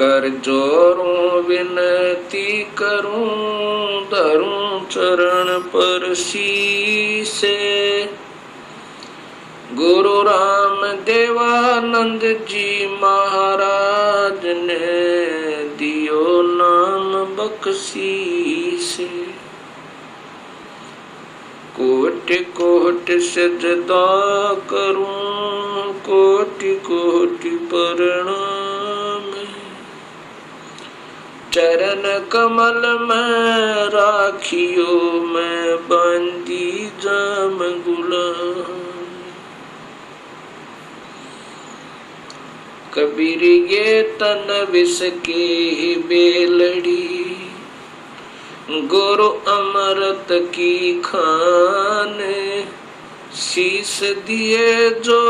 कर जोरूं विनती करूं, धरूं चरण पर शीसे। गुरु राम देवानंद जी महाराज ने दियो नाम बख्शीसे। कोटि कोटि सजदा करूं, कोटि कोटि प्रणाम। चरण कमल में राखियो, मैं बंदी जाम गुलाम। कबीर ये तन विष की बेलड़ी, गुरु अमृत की खान। शीस दिए जो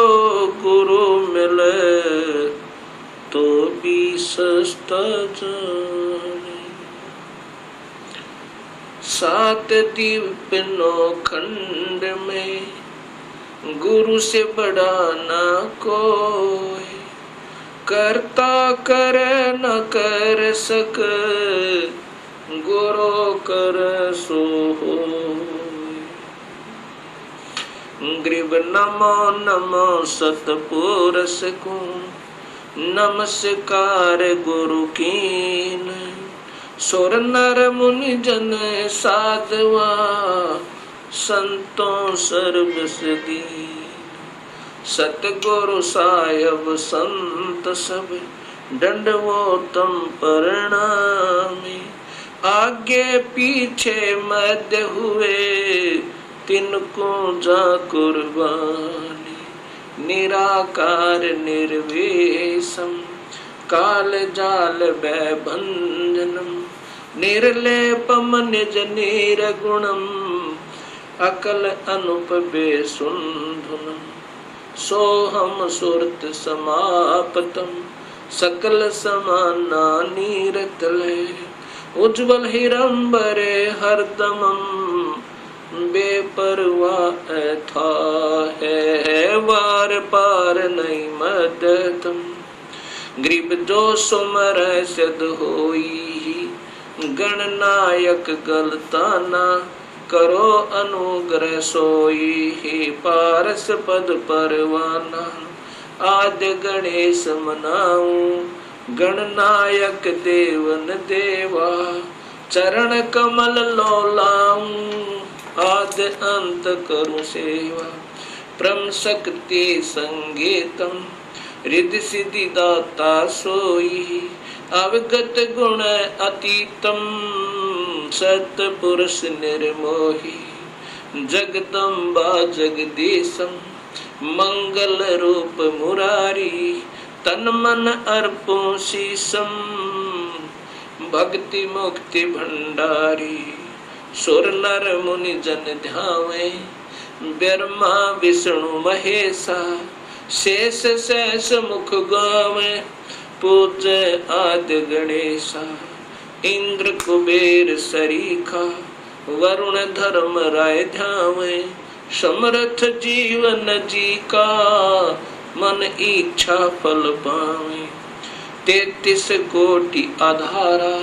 गुरु मिले, तो भी सस्ता जाने। सात दीप नौ खंड में, गुरु से बड़ा ना कोई। करता करे न कर सक, गुरु कर सो होय। ग्रीव नमो नमो सतपुरुष को, नमस्कार गुरु कीन। सुर नर मुनि जन साधवा, संतों सर्वस दीन। सतगुरु साहिब संत सब, दंडवोतम प्रणामी। आगे पीछे मध्य हुए, तिनको जा कुर्बानी। निराकार निर्वेशम, काल जाल भयभंजनम। निर्लेपम निज निर्गुणम, अकल अनुप बेसुंधुनम। सोहम सुरत समापतम, सकल समाना नीरतले। उज्ज्वल हिरंबरे हरदमम, बेपरवाह था है वार पार नहीं मदतम। ग्रीब जो सुमर सिद्ध होई, गणनायक गलताना। करो अनुग्रह सोई, हे पारस पद परवाना। आद्य गणेश मनाऊं, गणनायक देवन देवा। चरण कमल लोलाऊं, आद्य अंत करूं सेवा। परम शक्ति संगीतम, रिद्धि सिद्धि दाता सोई। अवगत गुण अतीतम, सतपुरुष निर्मोही। जगदम्बा जगदीशम, मंगल रूप मुरारी। तन मन अर्पों शीसम, भक्ति मुक्ति भंडारी। सुर नर मुनि जन ध्यावे, ब्रह्मा विष्णु महेशा। शेष शेष मुख गावे, पूज्य आदि गणेशा। इंद्र कुबेर सरीखा, वरुण धर्म राय ध्यावे। समर्थ जीवन जी का, मन इच्छा फल पावे। 33 कोटि आधारा,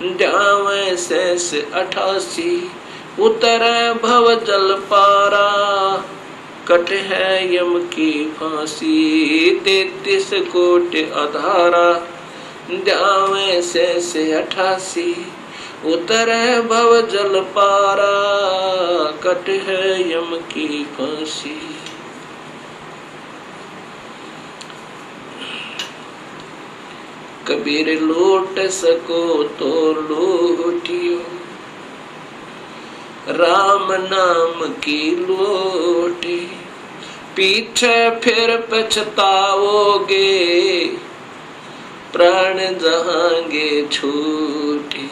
ध्यावे शेष 88। उतरे भव जल पारा, कट है यम की फांसी। 33 कोटि आधारा, ध्यावे शेष 88। उतरे भव जल पारा, कट है यम की फांसी। कबीर लूट सको तो लूटियो, राम नाम की लोटी। पीछे फिर पछताओगे, प्राण जहांगे छूटे।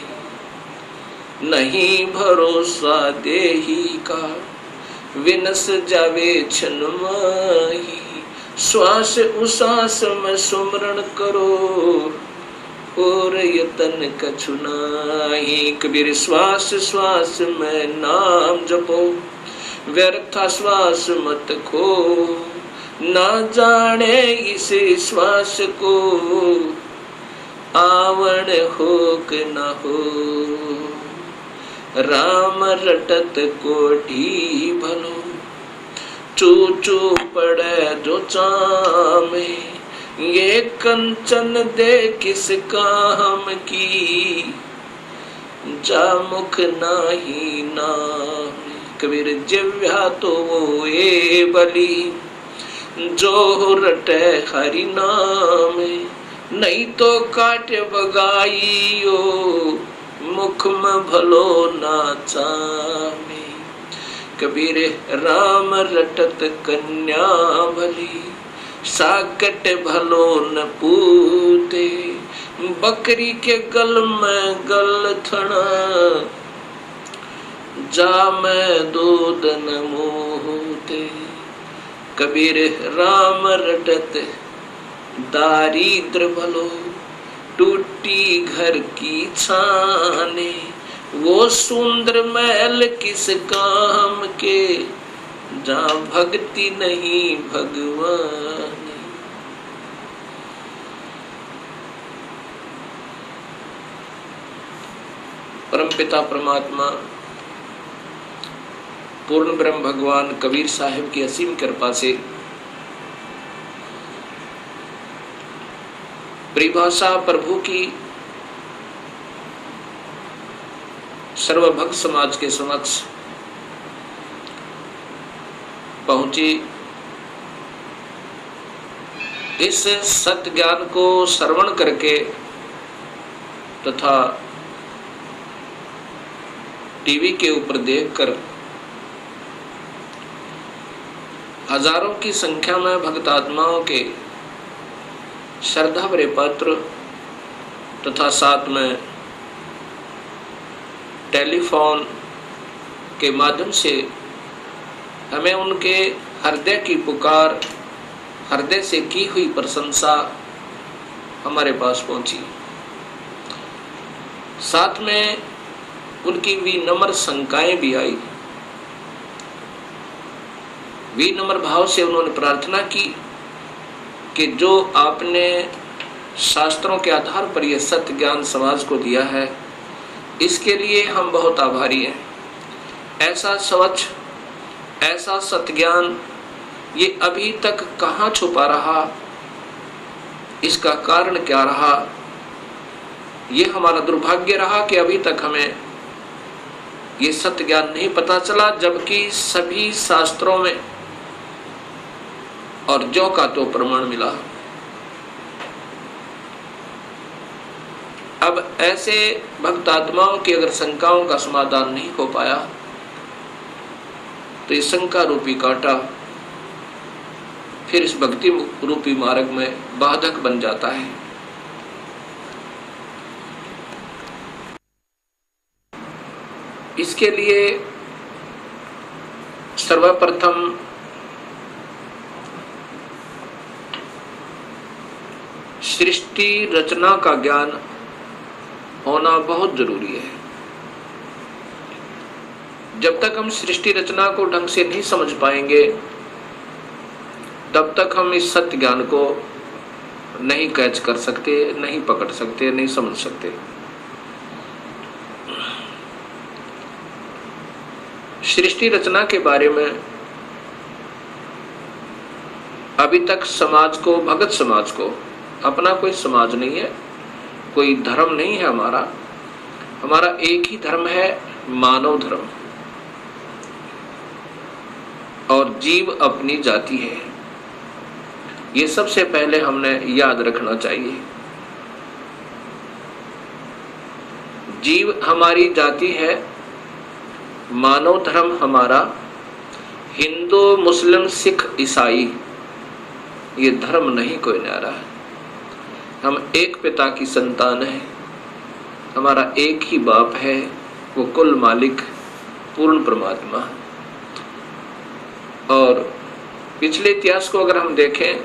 नहीं भरोसा देही का, विनस जावे छन माही। श्वास उसास में सुमरण करो, और यतन कछु नाही। कबीर श्वास श्वास में नाम जपो, व्यर्था श्वास मत खो। ना जाने इस श्वास को, आवण हो कि न हो, राम रटत कोठी भलो, चू चू पड़े जो चामे, ये कंचन दे किस काम की, जा मुख नाही नाम। कबीर जिव्या तो वो ए बली, जो रटे हरि नाम, नहीं तो काट बगाइयो, मुख में भलो ना चामे। कबीर राम रटत कन्या भली, साकट भलो न पूते, बकरी के गल में गल थना, जा में दूध न मोहते। कबीर राम रटत दारिद्र भलो, टूटी घर की छाने, वो सुंदर महल किस काम के, जहाँ भक्ति नहीं भगवान। परमपिता परमात्मा पूर्ण ब्रह्म भगवान कबीर साहिब की असीम कृपा से परिभाषा प्रभु की सर्वभक्त समाज के समक्ष पहुंची। इस सत्य ज्ञान को श्रवण करके तथा टीवी के ऊपर देखकर हजारों की संख्या में भक्त आत्माओं के श्रद्धा भरे पत्र तथा साथ में टेलीफोन के माध्यम से हमें उनके हृदय की पुकार, हृदय से की हुई प्रशंसा हमारे पास पहुंची। साथ में उनकी विनम्र शंकाएं भी आई। विनम्र भाव से उन्होंने प्रार्थना की कि जो आपने शास्त्रों के आधार पर यह सत्य ज्ञान समाज को दिया है, इसके लिए हम बहुत आभारी हैं। ऐसा स्वच्छ, ऐसा सत्य ज्ञान ये अभी तक कहाँ छुपा रहा, इसका कारण क्या रहा? ये हमारा दुर्भाग्य रहा कि अभी तक हमें ये सत्य ज्ञान नहीं पता चला, जबकि सभी शास्त्रों में और जो का तो प्रमाण मिला। अब ऐसे भक्त आत्माओं की अगर शंकाओं का समाधान नहीं हो पाया तो इस शंका रूपी कांटा फिर इस भक्ति रूपी मार्ग में बाधक बन जाता है। इसके लिए सर्वप्रथम सृष्टि रचना का ज्ञान होना बहुत जरूरी है। जब तक हम सृष्टि रचना को ढंग से नहीं समझ पाएंगे, तब तक हम इस सत्य ज्ञान को नहीं कैच कर सकते, नहीं पकड़ सकते, नहीं समझ सकते। सृष्टि रचना के बारे में अभी तक समाज को, भगत समाज को, अपना कोई समाज नहीं है, कोई धर्म नहीं है हमारा एक ही धर्म है, मानव धर्म, और जीव अपनी जाति है। ये सबसे पहले हमने याद रखना चाहिए। जीव हमारी जाति है, मानव धर्म हमारा, हिंदू मुस्लिम सिख ईसाई ये धर्म नहीं कोई न्यारा है। हम एक पिता की संतान हैं, हमारा एक ही बाप है, वो कुल मालिक पूर्ण परमात्मा। और पिछले इतिहास को अगर हम देखें,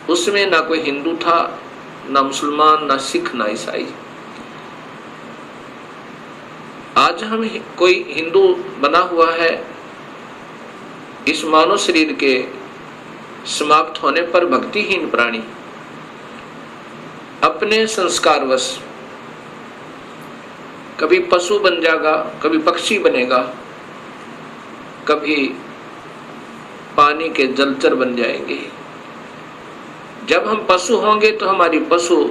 उसमें ना कोई हिंदू था, ना मुसलमान, ना सिख, ना ईसाई। आज हम कोई हिंदू बना हुआ है, इस मानव शरीर के समाप्त होने पर भक्तिहीन प्राणी अपने संस्कारवश कभी पशु बन जाएगा, कभी पक्षी बनेगा, कभी पानी के जलचर बन जाएंगे। जब हम पशु होंगे तो हमारी पशु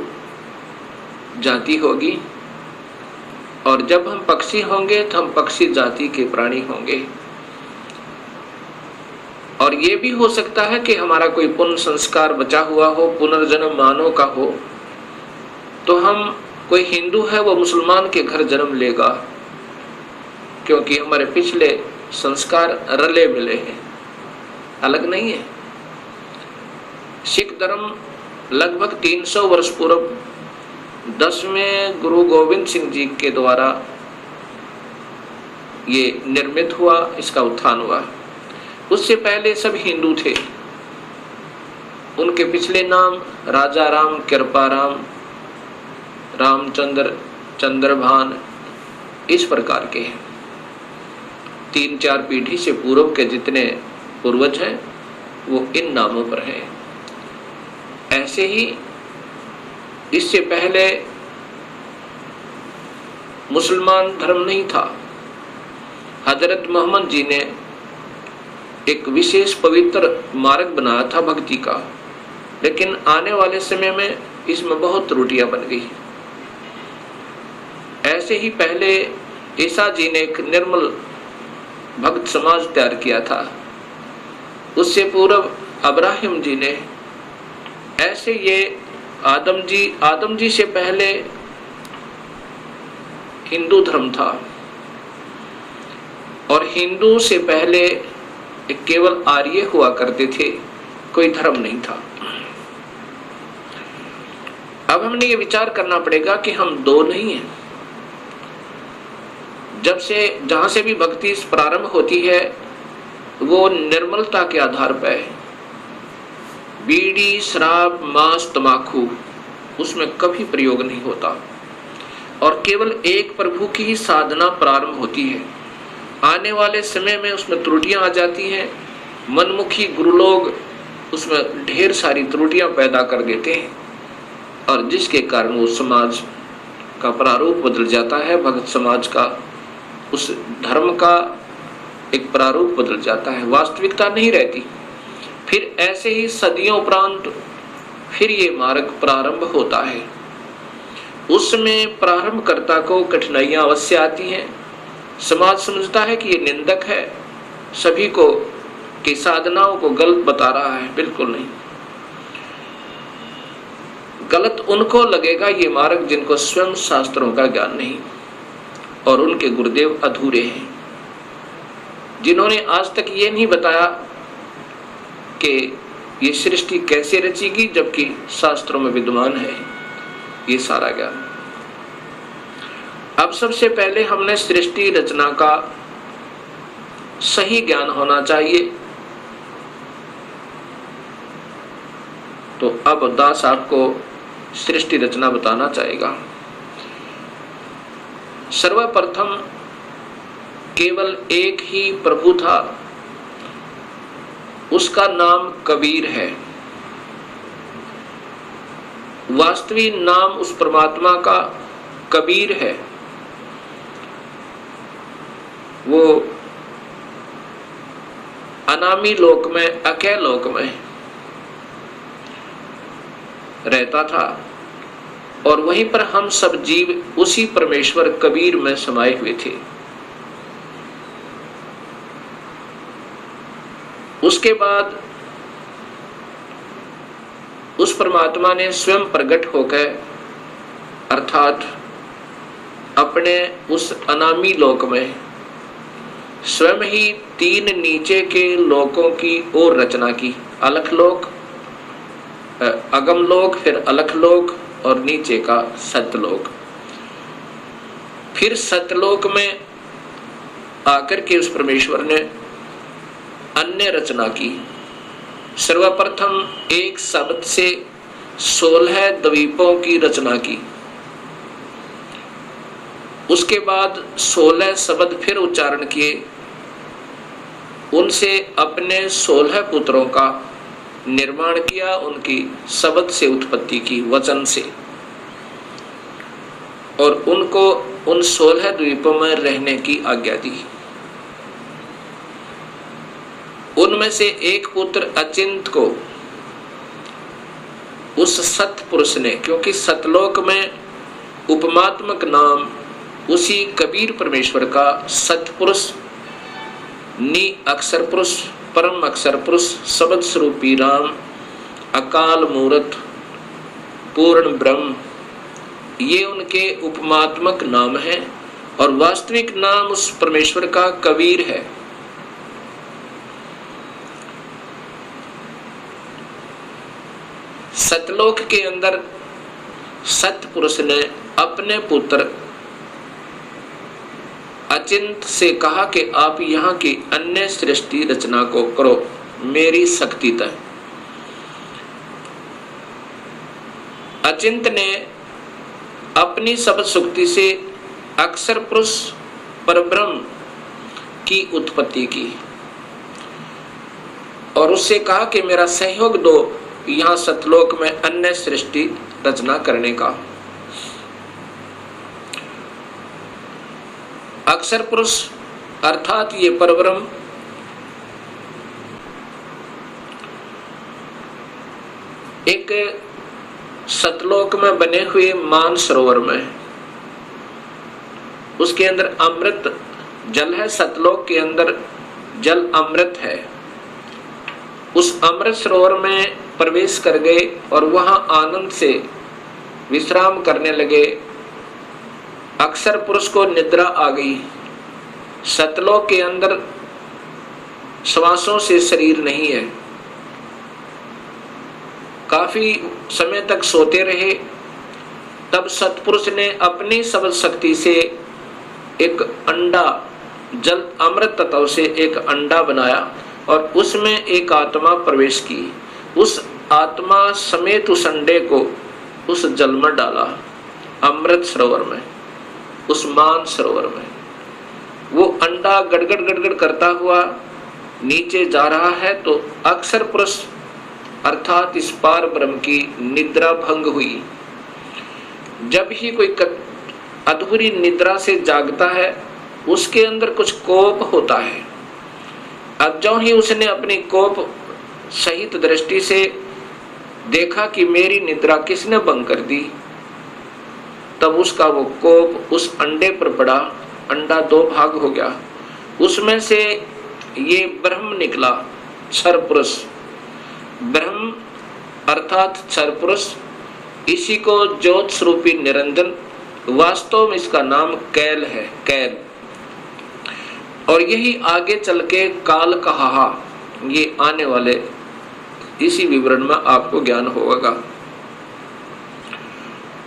जाति होगी, और जब हम पक्षी होंगे तो हम पक्षी जाति के प्राणी होंगे। और ये भी हो सकता है कि हमारा कोई पुण्य संस्कार बचा हुआ हो, पुनर्जन्म मानव का हो, तो हम, कोई हिंदू है वो मुसलमान के घर जन्म लेगा, क्योंकि हमारे पिछले संस्कार रले मिले हैं, अलग नहीं है। सिख धर्म लगभग 300 वर्ष पूर्व 10वें गुरु गोविंद सिंह जी के द्वारा ये निर्मित हुआ, इसका उत्थान हुआ। उससे पहले सब हिंदू थे। उनके पिछले नाम राजा राम, कृपा राम, रामचंद्र, चंद्रभान, इस प्रकार के हैं। 3-4 पीढ़ी से पूर्व के जितने पूर्वज हैं वो इन नामों पर हैं। ऐसे ही इससे पहले मुसलमान धर्म नहीं था। हजरत मोहम्मद जी ने एक विशेष पवित्र मार्ग बनाया था भक्ति का, लेकिन आने वाले समय में इसमें बहुत त्रुटियां बन गई। ऐसे ही पहले ईसा जी ने एक निर्मल भक्त समाज तैयार किया था, उससे पूर्व अब्राहिम जी ने, ऐसे ये आदम जी से पहले हिंदू धर्म था, और हिंदू से पहले केवल आर्य हुआ करते थे, कोई धर्म नहीं था। अब हमने ये विचार करना पड़ेगा कि हम दो नहीं हैं। जहां से भी भक्ति प्रारंभ होती है वो निर्मलता के आधार पर है। बीड़ी, शराब, मांस, तमाकू उसमें कभी प्रयोग नहीं होता, और केवल एक प्रभु की ही साधना प्रारंभ होती है। आने वाले समय में उसमें त्रुटियां आ जाती हैं। मनमुखी गुरु लोग उसमें ढेर सारी त्रुटियां पैदा कर देते हैं, और जिसके कारण वो समाज का प्रारूप बदल जाता है। भक्त समाज का, उस धर्म का एक प्रारूप बदल जाता है, वास्तविकता नहीं रहती। फिर ऐसे ही सदियों उपरांत फिर ये मार्ग प्रारंभ होता है। उसमें प्रारंभकर्ता को कठिनाइयां अवश्य आती हैं। समाज समझता है कि ये निंदक है, सभी को की साधनाओं को गलत बता रहा है। बिल्कुल नहीं, गलत उनको लगेगा ये मार्ग जिनको स्वयं शास्त्रों का ज्ञान नहीं, और उनके गुरुदेव अधूरे हैं, जिन्होंने आज तक ये नहीं बताया कि ये सृष्टि कैसे रचेगी, जबकि शास्त्रों में विद्यमान है ये सारा ज्ञान। अब सबसे पहले हमने सृष्टि रचना का सही ज्ञान होना चाहिए। तो अब दास आपको सृष्टि रचना बताना चाहेगा। सर्वप्रथम केवल एक ही प्रभु था, उसका नाम कबीर है। वास्तविक नाम उस परमात्मा का कबीर है। वो अनामी लोक में, अकय लोक में रहता था, और वहीं पर हम सब जीव उसी परमेश्वर कबीर में समाये हुए थे। उसके बाद उस परमात्मा ने स्वयं प्रकट होकर, अर्थात अपने उस अनामी लोक में स्वयं ही 3 नीचे के लोकों की ओर रचना की। अलख लोक, अगम लोक, फिर अलख लोक, और नीचे का सतलोक। फिर सतलोक में आकर के उस परमेश्वर ने अन्य रचना की। सर्वप्रथम एक शब्द से 16 द्वीपों की रचना की। उसके बाद 16 शब्द फिर उच्चारण किए, उनसे अपने 16 पुत्रों का निर्माण किया, उनकी शब्द से उत्पत्ति की, वचन से। और उनको उन 16 द्वीपों में रहने की आज्ञा दी। उनमें से एक पुत्र अचिंत को उस सतपुरुष ने, क्योंकि सतलोक में उपमात्मक नाम उसी कबीर परमेश्वर का सतपुरुष, नि अक्षर पुरुष, परम अक्षर पुरुष, शब्द स्वरूपी राम, अकाल मूर्त, पूर्ण ब्रह्म, ये उनके उपमात्मक नाम है। और वास्तविक नाम उस परमेश्वर का कबीर है। सतलोक के अंदर सतपुरुष ने अपने पुत्र अचिंत से कहा कि आप यहाँ की अन्य सृष्टि रचना को करो मेरी शक्ति तक। अचिंत ने अपनी शब्द शक्ति से अक्षर पुरुष परब्रह्म की उत्पत्ति की और उससे कहा कि मेरा सहयोग दो यहाँ सतलोक में अन्य सृष्टि रचना करने का। अक्षर पुरुष अर्थात ये परब्रह्म एक सतलोक में बने हुए मान सरोवर में, उसके अंदर अमृत जल है। सतलोक के अंदर जल अमृत है। उस अमृत सरोवर में प्रवेश कर गए और वहां आनंद से विश्राम करने लगे। अक्षर पुरुष को निद्रा आ गई। सतलोक के अंदर श्वासों से शरीर नहीं है। काफी समय तक सोते रहे। तब सतपुरुष ने अपनी शब्द शक्ति से एक अंडा, जल अमृत तत्व से एक अंडा बनाया और उसमें एक आत्मा प्रवेश की। उस आत्मा समेत उस अंडे को उस जल में डाला, अमृत सरोवर में, उस मान सरोवर में। वो अंडा गड़गड़ गड़गड़ करता हुआ नीचे जा रहा है तो अक्षर पुरुष अर्थात इस पार ब्रह्म की निद्रा भंग हुई। जब ही कोई अधूरी निद्रा से जागता है उसके अंदर कुछ कोप होता है। अब जो ही उसने अपनी कोप सहित दृष्टि से देखा कि मेरी निद्रा किसने भंग कर दी, तब उसका वो कोप उस अंडे पर पड़ा। अंडा दो भाग हो गया। उसमें से ये ब्रह्म निकला, क्षर पुरुष। ब्रह्म अर्थात क्षर पुरुष, इसी को ज्योत स्वरूपी निरंजन, वास्तव में इसका नाम कैल है, कैल। और यही आगे चल के काल कहा, ये आने वाले इसी विवरण में आपको ज्ञान होगा।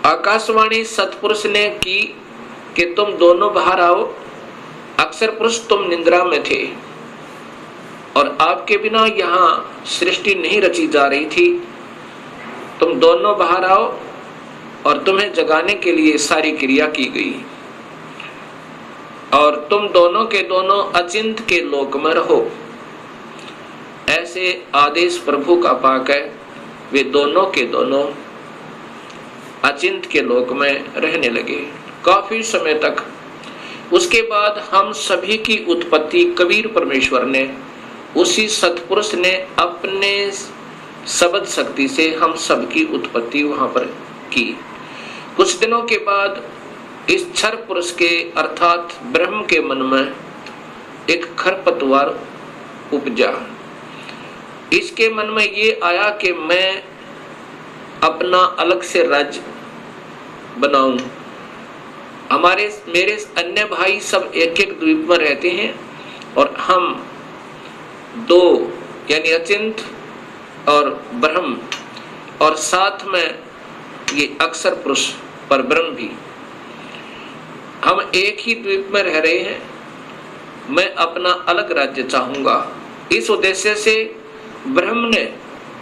आकाशवाणी सतपुरुष ने की कि तुम दोनों बाहर आओ। अक्षर पुरुष तुम निद्रा में थे और आपके बिना यहाँ सृष्टि नहीं रची जा रही थी। तुम दोनों बाहर आओ और तुम्हें जगाने के लिए सारी क्रिया की गई और तुम दोनों के दोनों अचिंत के लोक में रहो। ऐसे आदेश प्रभु का पाक है। वे दोनों के दोनों अचिंत के लोक में रहने लगे काफी समय तक। उसके बाद हम सभी की उत्पत्ति कबीर परमेश्वर ने, उसी सतपुरुष ने अपने शब्द शक्ति से हम सबकी उत्पत्ति वहां पर की। कुछ दिनों के बाद इस क्षर पुरुष के अर्थात ब्रह्म के मन में एक खरपतवार उपजा। इसके मन में ये आया कि मैं अपना अलग से राज्य बनाऊं। मेरे अन्य भाई सब एक एक द्वीप में रहते हैं और हम दो यानी अचिंत और ब्रह्म और साथ में ये अक्षर पुरुष पर ब्रह्म भी, हम एक ही द्वीप में रह रहे हैं। मैं अपना अलग राज्य चाहूंगा। इस उद्देश्य से ब्रह्म ने,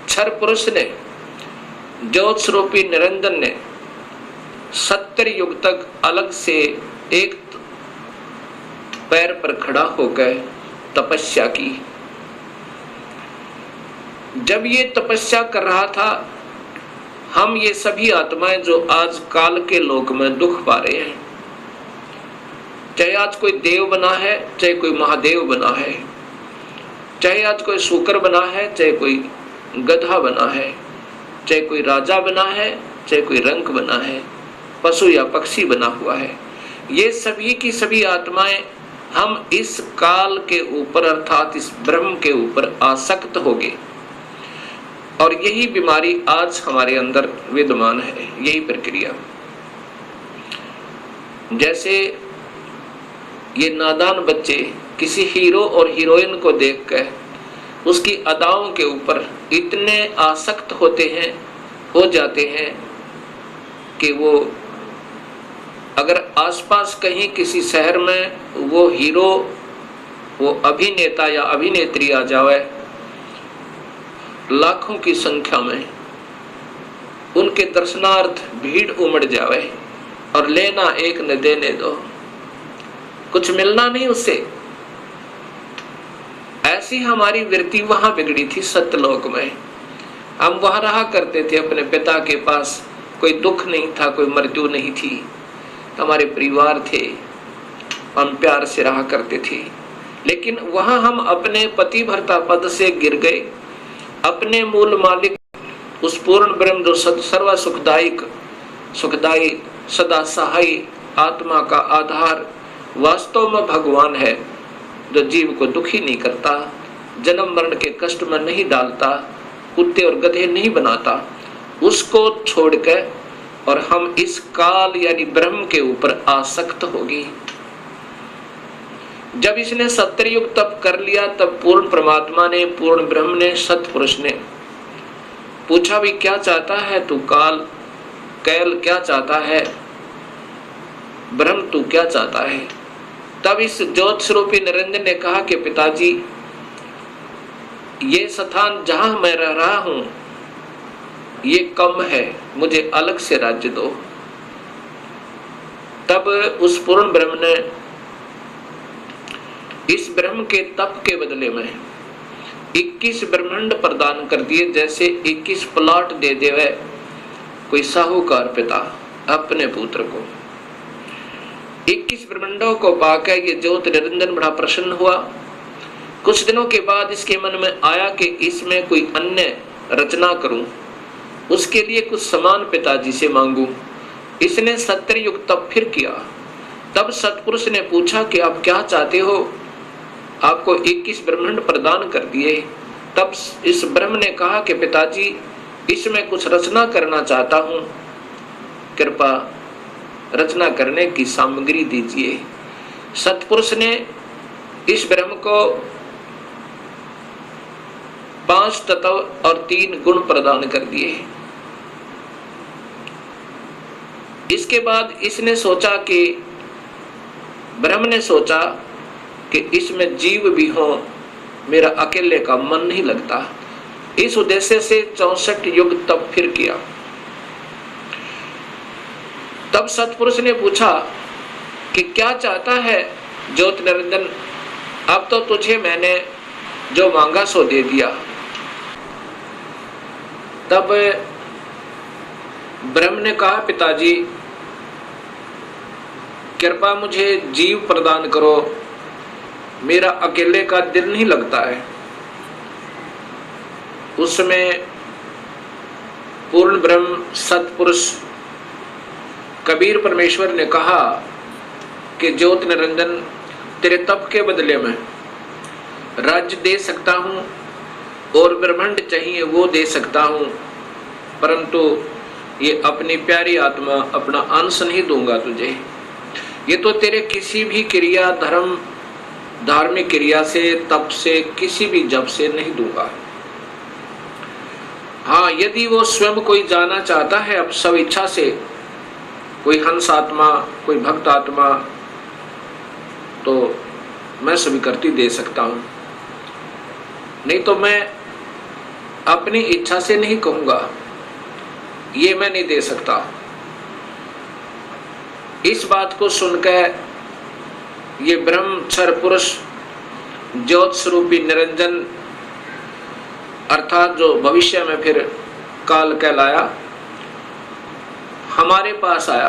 क्षर पुरुष ने, ज्योत स्वरूपी निरंजन ने 70 युग तक अलग से एक पैर पर खड़ा होकर तपस्या की। जब ये तपस्या कर रहा था हम ये सभी आत्माएं जो आज काल के लोक में दुख पा रहे हैं, चाहे आज कोई देव बना है, चाहे कोई महादेव बना है, चाहे आज कोई शूकर बना है, चाहे कोई गधा बना है, चाहे कोई राजा बना है, चाहे कोई रंक बना है, पशु या पक्षी बना हुआ है, ये सभी की सभी आत्माएं हम इस काल के ऊपर अर्थात इस ब्रह्म के ऊपर आसक्त हो गए। और यही बीमारी आज हमारे अंदर विद्यमान है, यही प्रक्रिया। जैसे ये नादान बच्चे किसी हीरो और हीरोइन को देखकर उसकी अदाओं के ऊपर इतने आसक्त हो जाते हैं कि वो अगर आसपास कहीं किसी शहर में वो हीरो, वो अभिनेता या अभिनेत्री आ जाए, लाखों की संख्या में उनके दर्शनार्थ भीड़ उमड़ जाए और लेना एक न देने दो, कुछ मिलना नहीं उससे। ऐसी हमारी वृत्ति वहां बिगड़ी थी सत्यलोक में। हम वहां रहा करते थे अपने पिता के पास, कोई दुख नहीं था, कोई मृत्यु नहीं थी, हमारे परिवार थे, हम प्यार से रहा करते थे। लेकिन वहां हम अपने पति भर्ता पद से गिर गए, अपने मूल मालिक उस पूर्ण ब्रह्म जो सर्व सुखदायी सदा सहाय आत्मा का आधार वास्तव में भगवान है, जो जीव को दुखी नहीं करता, जन्म मरण के कष्ट में नहीं डालता, कुत्ते और गधे नहीं बनाता, उसको छोड़कर और हम इस काल यानी ब्रह्म के ऊपर आसक्त होगी। जब इसने सत्युग तप कर लिया, तब पूर्ण परमात्मा ने, पूर्ण ब्रह्म ने, सतपुरुष ने पूछा भी क्या चाहता है तू काल, कैल क्या चाहता है, ब्रह्म तू क्या चाहता है। तब इस ज्योत स्वरूपी निरंजन ने कहा कि पिताजी, ये स्थान जहां मैं रह रहा हूं ये कम है, मुझे अलग से राज्य दो। तब उस पूर्ण ब्रह्म ने इस ब्रह्म के तप के बदले में 21 ब्रह्मांड प्रदान कर दिए, जैसे 21 प्लॉट दे देवे कोई साहूकार पिता अपने पुत्र को। 21 ब्रह्मांडों को पाकर ये ज्योत निरंजन बड़ा प्रसन्न हुआ। कुछ दिनों के बाद इसके मन में आया कि इसमें कोई अन्य रचना करूं, उसके लिए कुछ सामान पिताजी से मांगू। इसने सत्ययुग तप फिर किया। तब सतपुरुष ने पूछा कि आप क्या चाहते हो, आपको 21 ब्रह्मांड प्रदान कर दिए। तब इस ब्रह्म ने कहा कि पिताजी, इसमें कुछ रचना करना चाहता हूं, कृपा रचना करने की सामग्री दीजिए। सतपुरुष ने इस ब्रह्म को 5 तत्व और 3 गुण प्रदान कर दिए। इसके बाद इसने सोचा कि ब्रह्म ने सोचा कि इसमें जीव भी हो, मेरा अकेले का मन नहीं लगता। इस उद्देश्य से 64 युग तप फिर किया। तब सतपुरुष ने पूछा कि क्या चाहता है ज्योत निरंजन, अब तो तुझे मैंने जो मांगा सो दे दिया। तब ब्रह्म ने कहा पिताजी, कृपा मुझे जीव प्रदान करो, मेरा अकेले का दिल नहीं लगता है। उसमें पूर्ण ब्रह्म सतपुरुष कबीर परमेश्वर ने कहा कि ज्योत निरंजन, तेरे तप के बदले में राज्य दे सकता हूं और ब्रह्मांड चाहिए वो दे सकता हूं, परंतु ये अपनी प्यारी आत्मा, अपना अंश नहीं दूंगा तुझे। ये तो तेरे किसी भी क्रिया, धर्म, धार्मिक क्रिया से, तप से, किसी भी जप से नहीं दूंगा। हाँ, यदि वो स्वयं कोई जाना चाहता है अब सब इच्छा से, कोई हंस आत्मा, कोई भक्त आत्मा, तो मैं स्वीकृति दे सकता हूं, नहीं तो मैं अपनी इच्छा से नहीं कहूंगा, ये मैं नहीं दे सकता। इस बात को सुनकर ये ब्रह्मचर्य पुरुष ज्योत स्वरूपी निरंजन अर्थात जो भविष्य में फिर काल कहलाया, हमारे पास आया।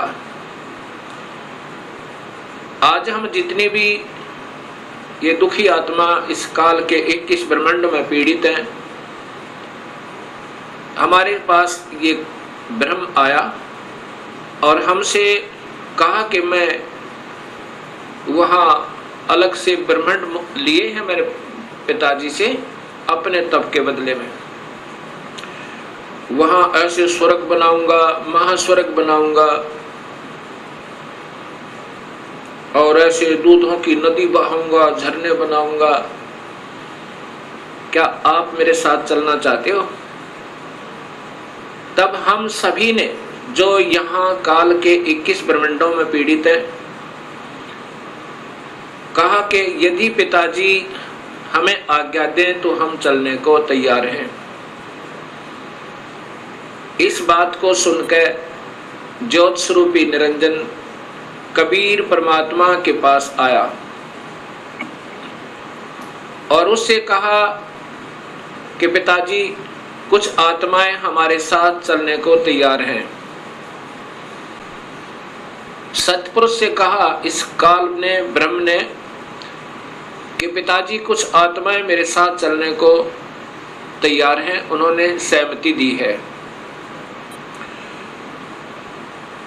आज हम जितने भी ये दुखी आत्मा इस काल के 21 ब्रह्मांड में पीड़ित हैं, हमारे पास ये ब्रह्म आया और हमसे कहा कि मैं वहाँ अलग से ब्रह्मांड लिए हैं मेरे पिताजी से अपने तप के बदले में। वहाँ ऐसे स्वर्ग बनाऊंगा, महास्वर्ग बनाऊंगा और ऐसे दूधों की नदी बहाऊंगा, झरने बनाऊंगा। क्या आप मेरे साथ चलना चाहते हो? तब हम सभी ने जो यहाँ काल के 21 ब्रह्मांडों में पीड़ित है, कहा कि यदि पिताजी हमें आज्ञा दें तो हम चलने को तैयार हैं। इस बात को सुनकर ज्योत स्वरूपी निरंजन कबीर परमात्मा के पास आया और उससे कहा कि पिताजी, कुछ आत्माएं हमारे साथ चलने को तैयार हैं। सतपुरुष से कहा इस काल ने, ब्रह्म ने, कि पिताजी कुछ आत्माएं मेरे साथ चलने को तैयार हैं। उन्होंने सहमति दी है।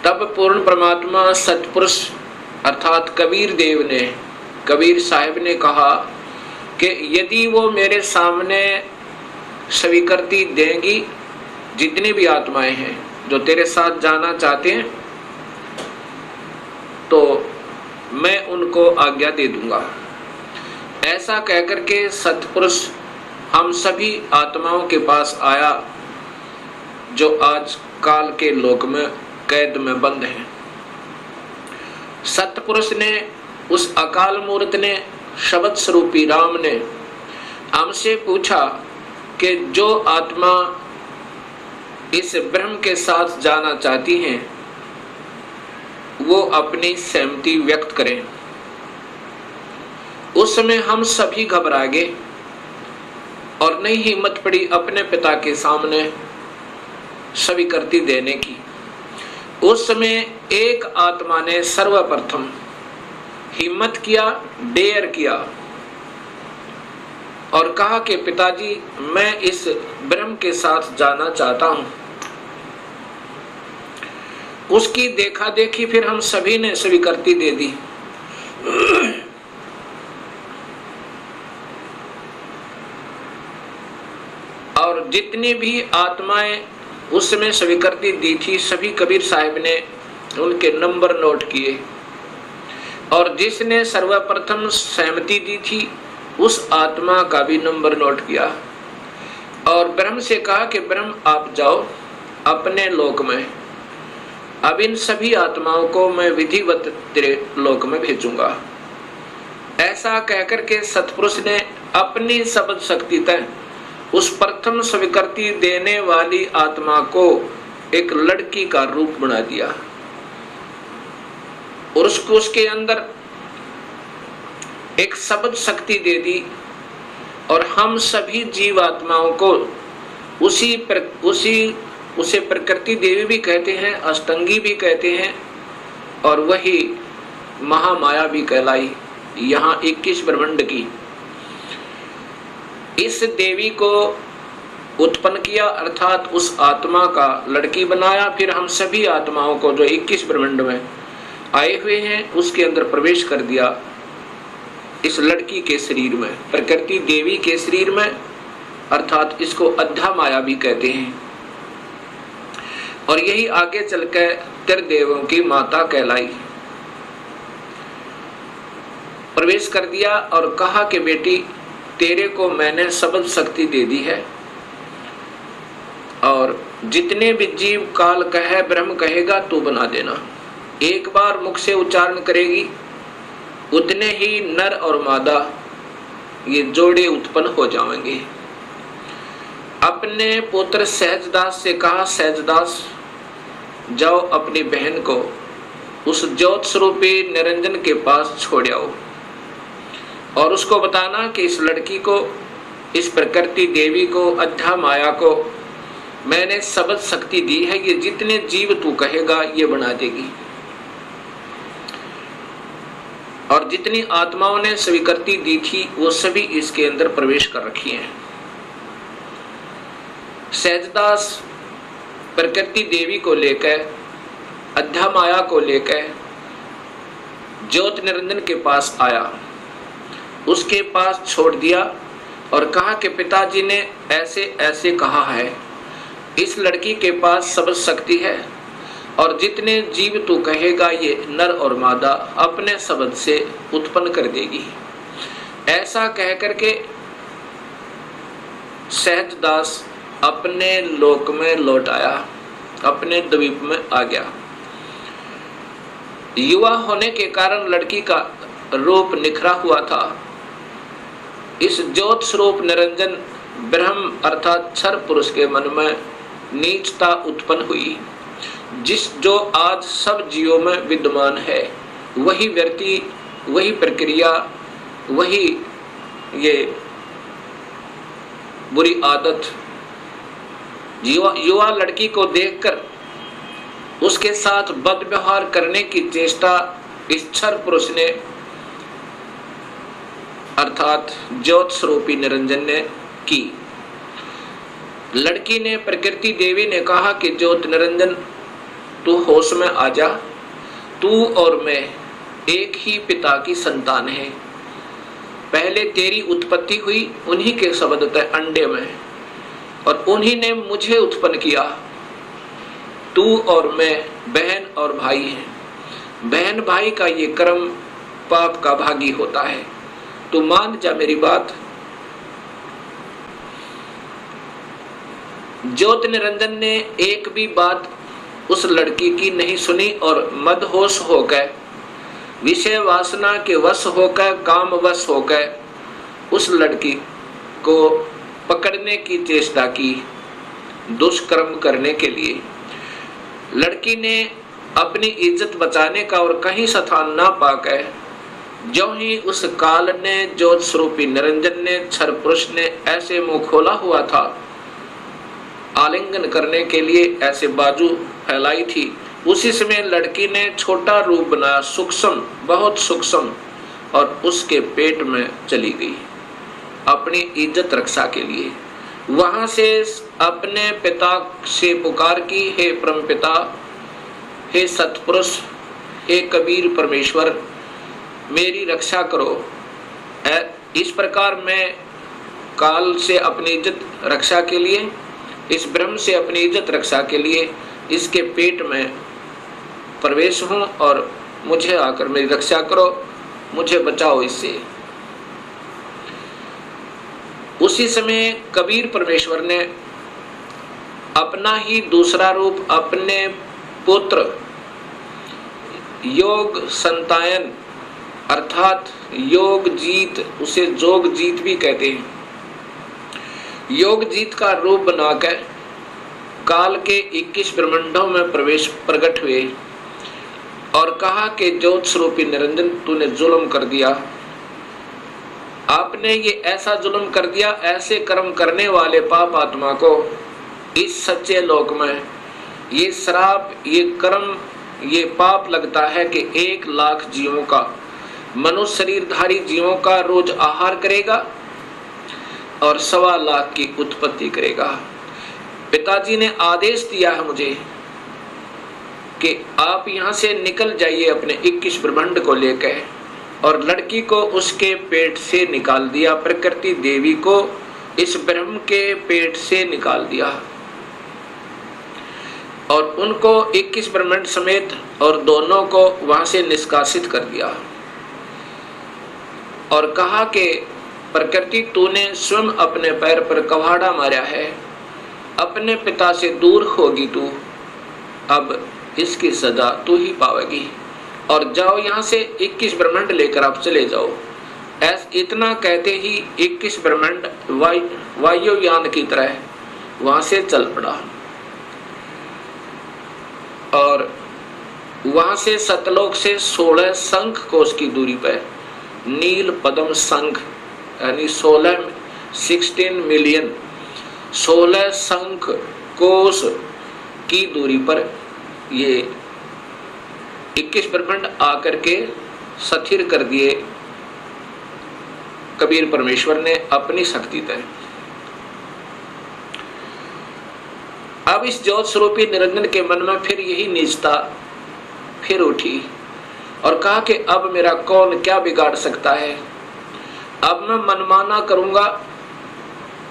तब पूर्ण परमात्मा सतपुरुष अर्थात कबीर देव ने, कबीर साहिब ने कहा कि यदि वो मेरे सामने स्वीकृति देंगी, जितनी भी आत्माएं हैं जो तेरे साथ जाना चाहते हैं, तो मैं उनको आज्ञा दे दूंगा। ऐसा कहकर के सतपुरुष हम सभी आत्माओं के पास आया जो आज काल के लोक में कैद में बंद हैं। सतपुरुष ने, उस अकाल मूर्त ने, शब्द स्वरूपी राम ने हमसे पूछा कि जो आत्मा इस ब्रह्म के साथ जाना चाहती हैं वो अपनी सहमति व्यक्त करें। उस समय हम सभी घबरा गए और नहीं हिम्मत पड़ी अपने पिता के सामने स्वीकृति देने की। उस समय एक आत्मा ने सर्वप्रथम हिम्मत किया, डेयर किया और कहा कि पिताजी, मैं इस ब्रह्म के साथ जाना चाहता हूं। उसकी देखा देखी फिर हम सभी ने स्वीकृति दे दी। और जितनी भी आत्माएं उस समय स्वीकृति दी थी, सभी कबीर साहिब ने उनके नंबर नोट किए और जिसने सर्वप्रथम सहमति दी थी उस आत्मा का भी नंबर नोट किया और ब्रह्म से कहा कि ब्रह्म आप जाओ अपने लोक में, अब इन सभी आत्माओं को मैं विधिवत तेरे लोक में भेजूंगा। ऐसा कहकर के सतपुरुष ने अपनी शब्द शक्ति तय उस प्रथम स्वीकृति देने वाली आत्मा को एक लड़की का रूप बना दिया और उसको उसके अंदर एक शब्द शक्ति दे दी और हम सभी जीवात्माओं को उसे प्रकृति देवी भी कहते हैं, अष्टंगी भी कहते हैं और वही महामाया भी कहलाई। यहाँ 21 ब्रह्मांड की इस देवी को उत्पन्न किया अर्थात उस आत्मा का लड़की बनाया। फिर हम सभी आत्माओं को जो 21 ब्रह्मांड में आए हुए हैं उसके अंदर प्रवेश कर दिया, इस लड़की के शरीर में, प्रकृति देवी के शरीर में, अर्थात इसको अध्या माया भी कहते हैं और यही आगे चलकर त्रिदेवों की माता कहलाई। प्रवेश कर दिया और कहा कि बेटी, तेरे को मैंने शब्द शक्ति दे दी है और जितने भी जीव काल कहे, ब्रह्म कहेगा तू बना देना। एक बार मुख से उच्चारण करेगी उतने ही नर और मादा ये जोड़े उत्पन्न हो जाएंगे। अपने पुत्र सहजदास से कहा, सहजदास जाओ अपनी बहन को उस ज्योत स्वरूपी निरंजन के पास छोड़ आओ और उसको बताना कि इस लड़की को, इस प्रकृति देवी को, अध्या माया को मैंने शब्द शक्ति दी है, ये जितने जीव तू कहेगा ये बना देगी। और जितनी आत्माओं ने स्वीकृति दी थी वो सभी इसके अंदर प्रवेश कर रखी हैं। सहजदास प्रकृति देवी को लेकर, अध्यामाया को लेकर ज्योत निरंजन के पास आया, उसके पास छोड़ दिया और कहा कि पिताजी ने ऐसे ऐसे कहा है, इस लड़की के पास शब्द शक्ति है और जितने जीव तू कहेगा ये नर और मादा अपने शब्द से उत्पन्न कर देगी। ऐसा कह करके सहजदास अपने लोक में लौट आया, अपने द्वीप में आ गया। युवा होने के कारण लड़की का रूप निखरा हुआ था। इस ज्योत स्वरूप निरंजन ब्रह्म अर्थात क्षर पुरुष के मन में नीचता उत्पन्न हुई, जो आज सब जीवों में विद्यमान है। वही व्यक्ति, वही प्रक्रिया, वही ये बुरी आदत युवा लड़की को देखकर उसके साथ बद व्यवहार करने की चेष्टा इस क्षर पुरुष ने अर्थात ज्योत स्वरूपी निरंजन ने की। लड़की ने, प्रकृति देवी ने कहा कि ज्योत निरंजन तू होश में आ जा, तू और मैं एक ही पिता की संतान है। पहले तेरी उत्पत्ति हुई उन्हीं के शब्द थे अंडे में और उन्हीं ने मुझे उत्पन्न किया। तू और मैं बहन और भाई हैं। बहन भाई का ये कर्म पाप का भागी होता है। तू मान जा मेरी बात। ज्योत निरंजन ने एक भी बात उस लड़की की नहीं सुनी और मदहोश होकर, विषय वासना के वश होकर, काम वश होकर उस लड़की को पकड़ने की चेष्टा की, दुष्कर्म करने के लिए। लड़की ने अपनी इज्जत बचाने का और कहीं स्थान ना पाकर, जो ही उस काल ने, ज्योत स्वरूपी निरंजन ने, क्षर पुरुष ने ऐसे मुंह खोला हुआ था आलिंगन करने के लिए, ऐसे बाजू फैलाई थी, उसी समय लड़की ने छोटा रूप बनाया, सूक्ष्म, बहुत सूक्ष्म, और उसके पेट में चली गई अपनी इज्जत रक्षा के लिए। वहां से अपने पिता से पुकार की, हे परम पिता, हे सतपुरुष, हे कबीर परमेश्वर, मेरी रक्षा करो। इस प्रकार मैं काल से अपनी इज्जत रक्षा के लिए, इस ब्रह्म से अपनी इज्जत रक्षा के लिए इसके पेट में प्रवेश हूं और मुझे आकर मेरी रक्षा करो, मुझे बचाओ इससे। उसी समय कबीर परमेश्वर ने अपना ही दूसरा रूप अपने पुत्र योग संतायन अर्थात योग जीत, उसे जोग जीत भी कहते हैं, योग जीत का रूप बनाकर काल के 21 ब्रह्मांडों में प्रकट हुए और कहा कि ज्योत स्वरूपी निरंजन तूने जुल्म कर दिया। आपने ये ऐसा जुल्म कर दिया, ऐसे कर्म करने वाले पाप आत्मा को इस सच्चे लोक में ये श्राप, ये कर्म, ये पाप लगता है कि 1 लाख जीवों का, मनुष्य शरीरधारी जीवों का रोज आहार करेगा और 1.25 लाख की उत्पत्ति करेगा। पिताजी ने आदेश दिया है मुझे कि आप यहाँ से निकल जाइए अपने 21 ब्रह्मांड को लेकर, और लड़की को उसके पेट से निकाल दिया, प्रकृति देवी को इस ब्रह्म के पेट से निकाल दिया और उनको 21 ब्रह्मांड समेत और दोनों को वहां से निष्कासित कर दिया और कहा कि प्रकृति तूने स्वयं अपने पैर पर कवाड़ा मारा है, अपने पिता से दूर होगी तू, अब इसकी सजा तू ही पावेगी और जाओ यहाँ से 21 ब्रह्मांड लेकर आप चले जाओ। इतना कहते ही 21 ब्रह्मांड वायुयान की तरह वहां से चल पड़ा और वहां से सतलोक से 16 शंख कोश की दूरी पर नील पद्म शंख यानी 16 मिलियन 16 शंख कोस की दूरी पर ये 21 ब्रह्मांड आकर के स्थिर कर दिए कबीर परमेश्वर ने अपनी शक्ति तय। अब इस ज्योत स्वरूपी निरंजन के मन में फिर यही नीचता फिर उठी और कहा कि अब मेरा कौन क्या बिगाड़ सकता है, अब मैं मनमाना करूंगा।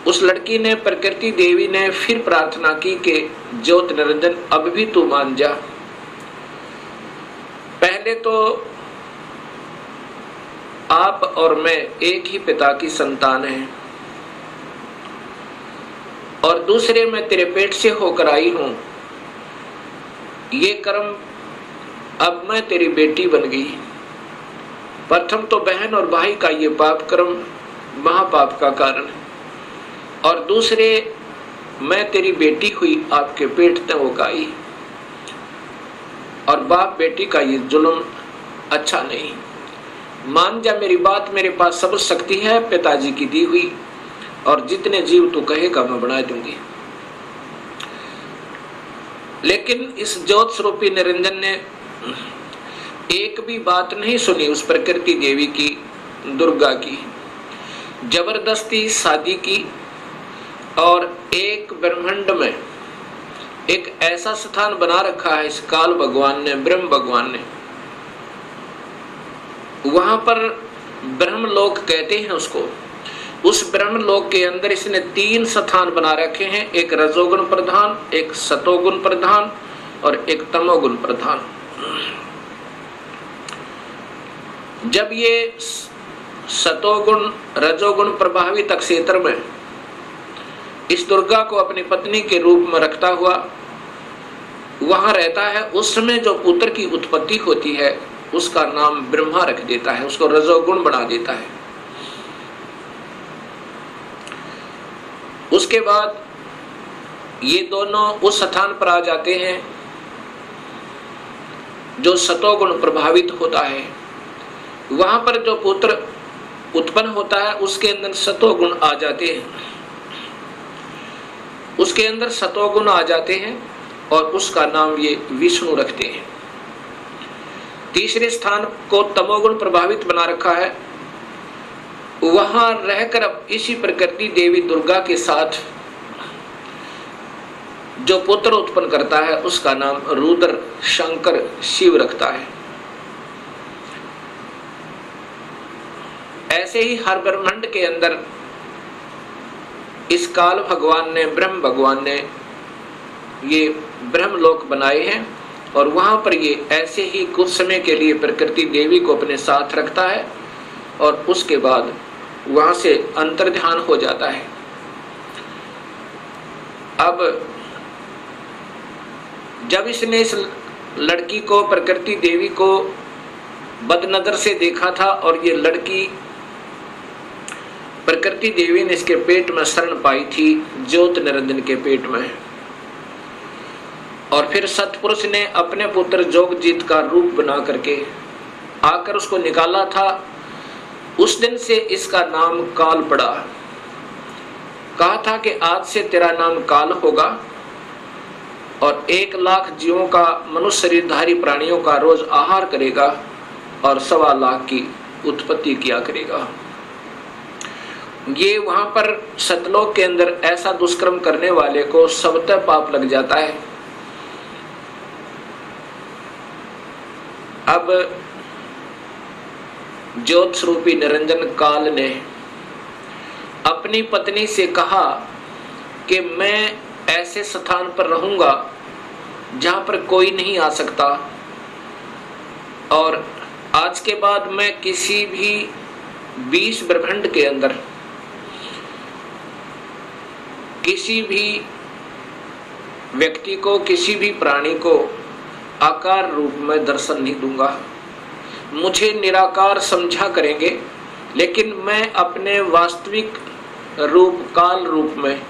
उस लड़की ने, प्रकृति देवी ने फिर प्रार्थना की कि ज्योत निरंजन अब भी तू मान जा। पहले तो आप और मैं एक ही पिता की संतान हैं, और दूसरे मैं तेरे पेट से होकर आई हूं। ये कर्म, अब मैं तेरी बेटी बन गई। प्रथम तो बहन और भाई का ये पाप कर्म महापाप का कारण, और दूसरे मैं तेरी बेटी हुई आपके पेट में होकर आई, और बाप बेटी का ये जुल्म अच्छा नहीं। मान जा मेरी बात, मेरे पास सब शक्ति है पिताजी की दी हुई, और जितने जीव तू कहेगा मैं बना दूंगी। लेकिन इस ज्योत स्वरूपी निरंजन ने एक भी बात नहीं सुनी उस प्रकृति देवी की, दुर्गा की। जबरदस्ती शादी की, और एक ब्रह्मांड में एक ऐसा स्थान बना रखा है इस काल भगवान ने, ब्रह्म भगवान ने। वहां पर ब्रह्मलोक कहते हैं उसको। उस ब्रह्मलोक के अंदर इसने 3 स्थान बना रखे हैं, एक रजोगुण प्रधान, एक सतोगुण प्रधान और एक तमोगुण प्रधान। जब ये सतोगुण रजोगुण प्रभावित क्षेत्र में इस दुर्गा को अपनी पत्नी के रूप में रखता हुआ वहां रहता है, उस समय जो पुत्र की उत्पत्ति होती है उसका नाम ब्रह्मा रख देता है, उसको रजोगुण बना देता है। उसके बाद ये दोनों उस स्थान पर आ जाते हैं जो सतोगुण प्रभावित होता है। वहां पर जो पुत्र उत्पन्न होता है उसके अंदर सतोगुण आ जाते हैं, उसके अंदर सतोगुण आ जाते हैं, और उसका नाम ये विष्णु रखते हैं। तीसरे स्थान को तमोगुण प्रभावित बना रखा है। वहां रहकर अब इसी प्रकृति देवी दुर्गा के साथ जो पुत्र उत्पन्न करता है उसका नाम रुद्र शंकर शिव रखता है। ऐसे ही हर ब्रह्मांड के अंदर इस काल भगवान ने, ब्रह्म भगवान ने ये ब्रह्मलोक बनाए हैं, और वहां पर ये ऐसे ही कुछ समय के लिए प्रकृति देवी को अपने साथ रखता है, और उसके बाद वहां से अंतर्ध्यान हो जाता है। अब जब इसने इस लड़की को, प्रकृति देवी को बदनजर से देखा था, और ये लड़की प्रकृति देवी ने इसके पेट में शरण पाई थी, ज्योत निरंजन के पेट में, और फिर सतपुरुष ने अपने पुत्र जोगजीत का रूप बना करके आकर उसको निकाला था। उस दिन से इसका नाम काल पड़ा। कहा था कि आज से तेरा नाम काल होगा, और 1 लाख जीवों का, मनुष्य शरीरधारी प्राणियों का रोज आहार करेगा, और 1.25 लाख की उत्पत्ति किया करेगा। ये वहां पर सतलोक के अंदर ऐसा दुष्कर्म करने वाले को सबतः पाप लग जाता है। अब ज्योत स्वरूपी निरंजन काल ने अपनी पत्नी से कहा कि मैं ऐसे स्थान पर रहूंगा जहां पर कोई नहीं आ सकता, और आज के बाद मैं किसी भी 20 ब्रह्मांड के अंदर किसी भी व्यक्ति को, किसी भी प्राणी को आकार रूप में दर्शन नहीं दूंगा। मुझे निराकार समझा करेंगे, लेकिन मैं अपने वास्तविक रूप, काल रूप में,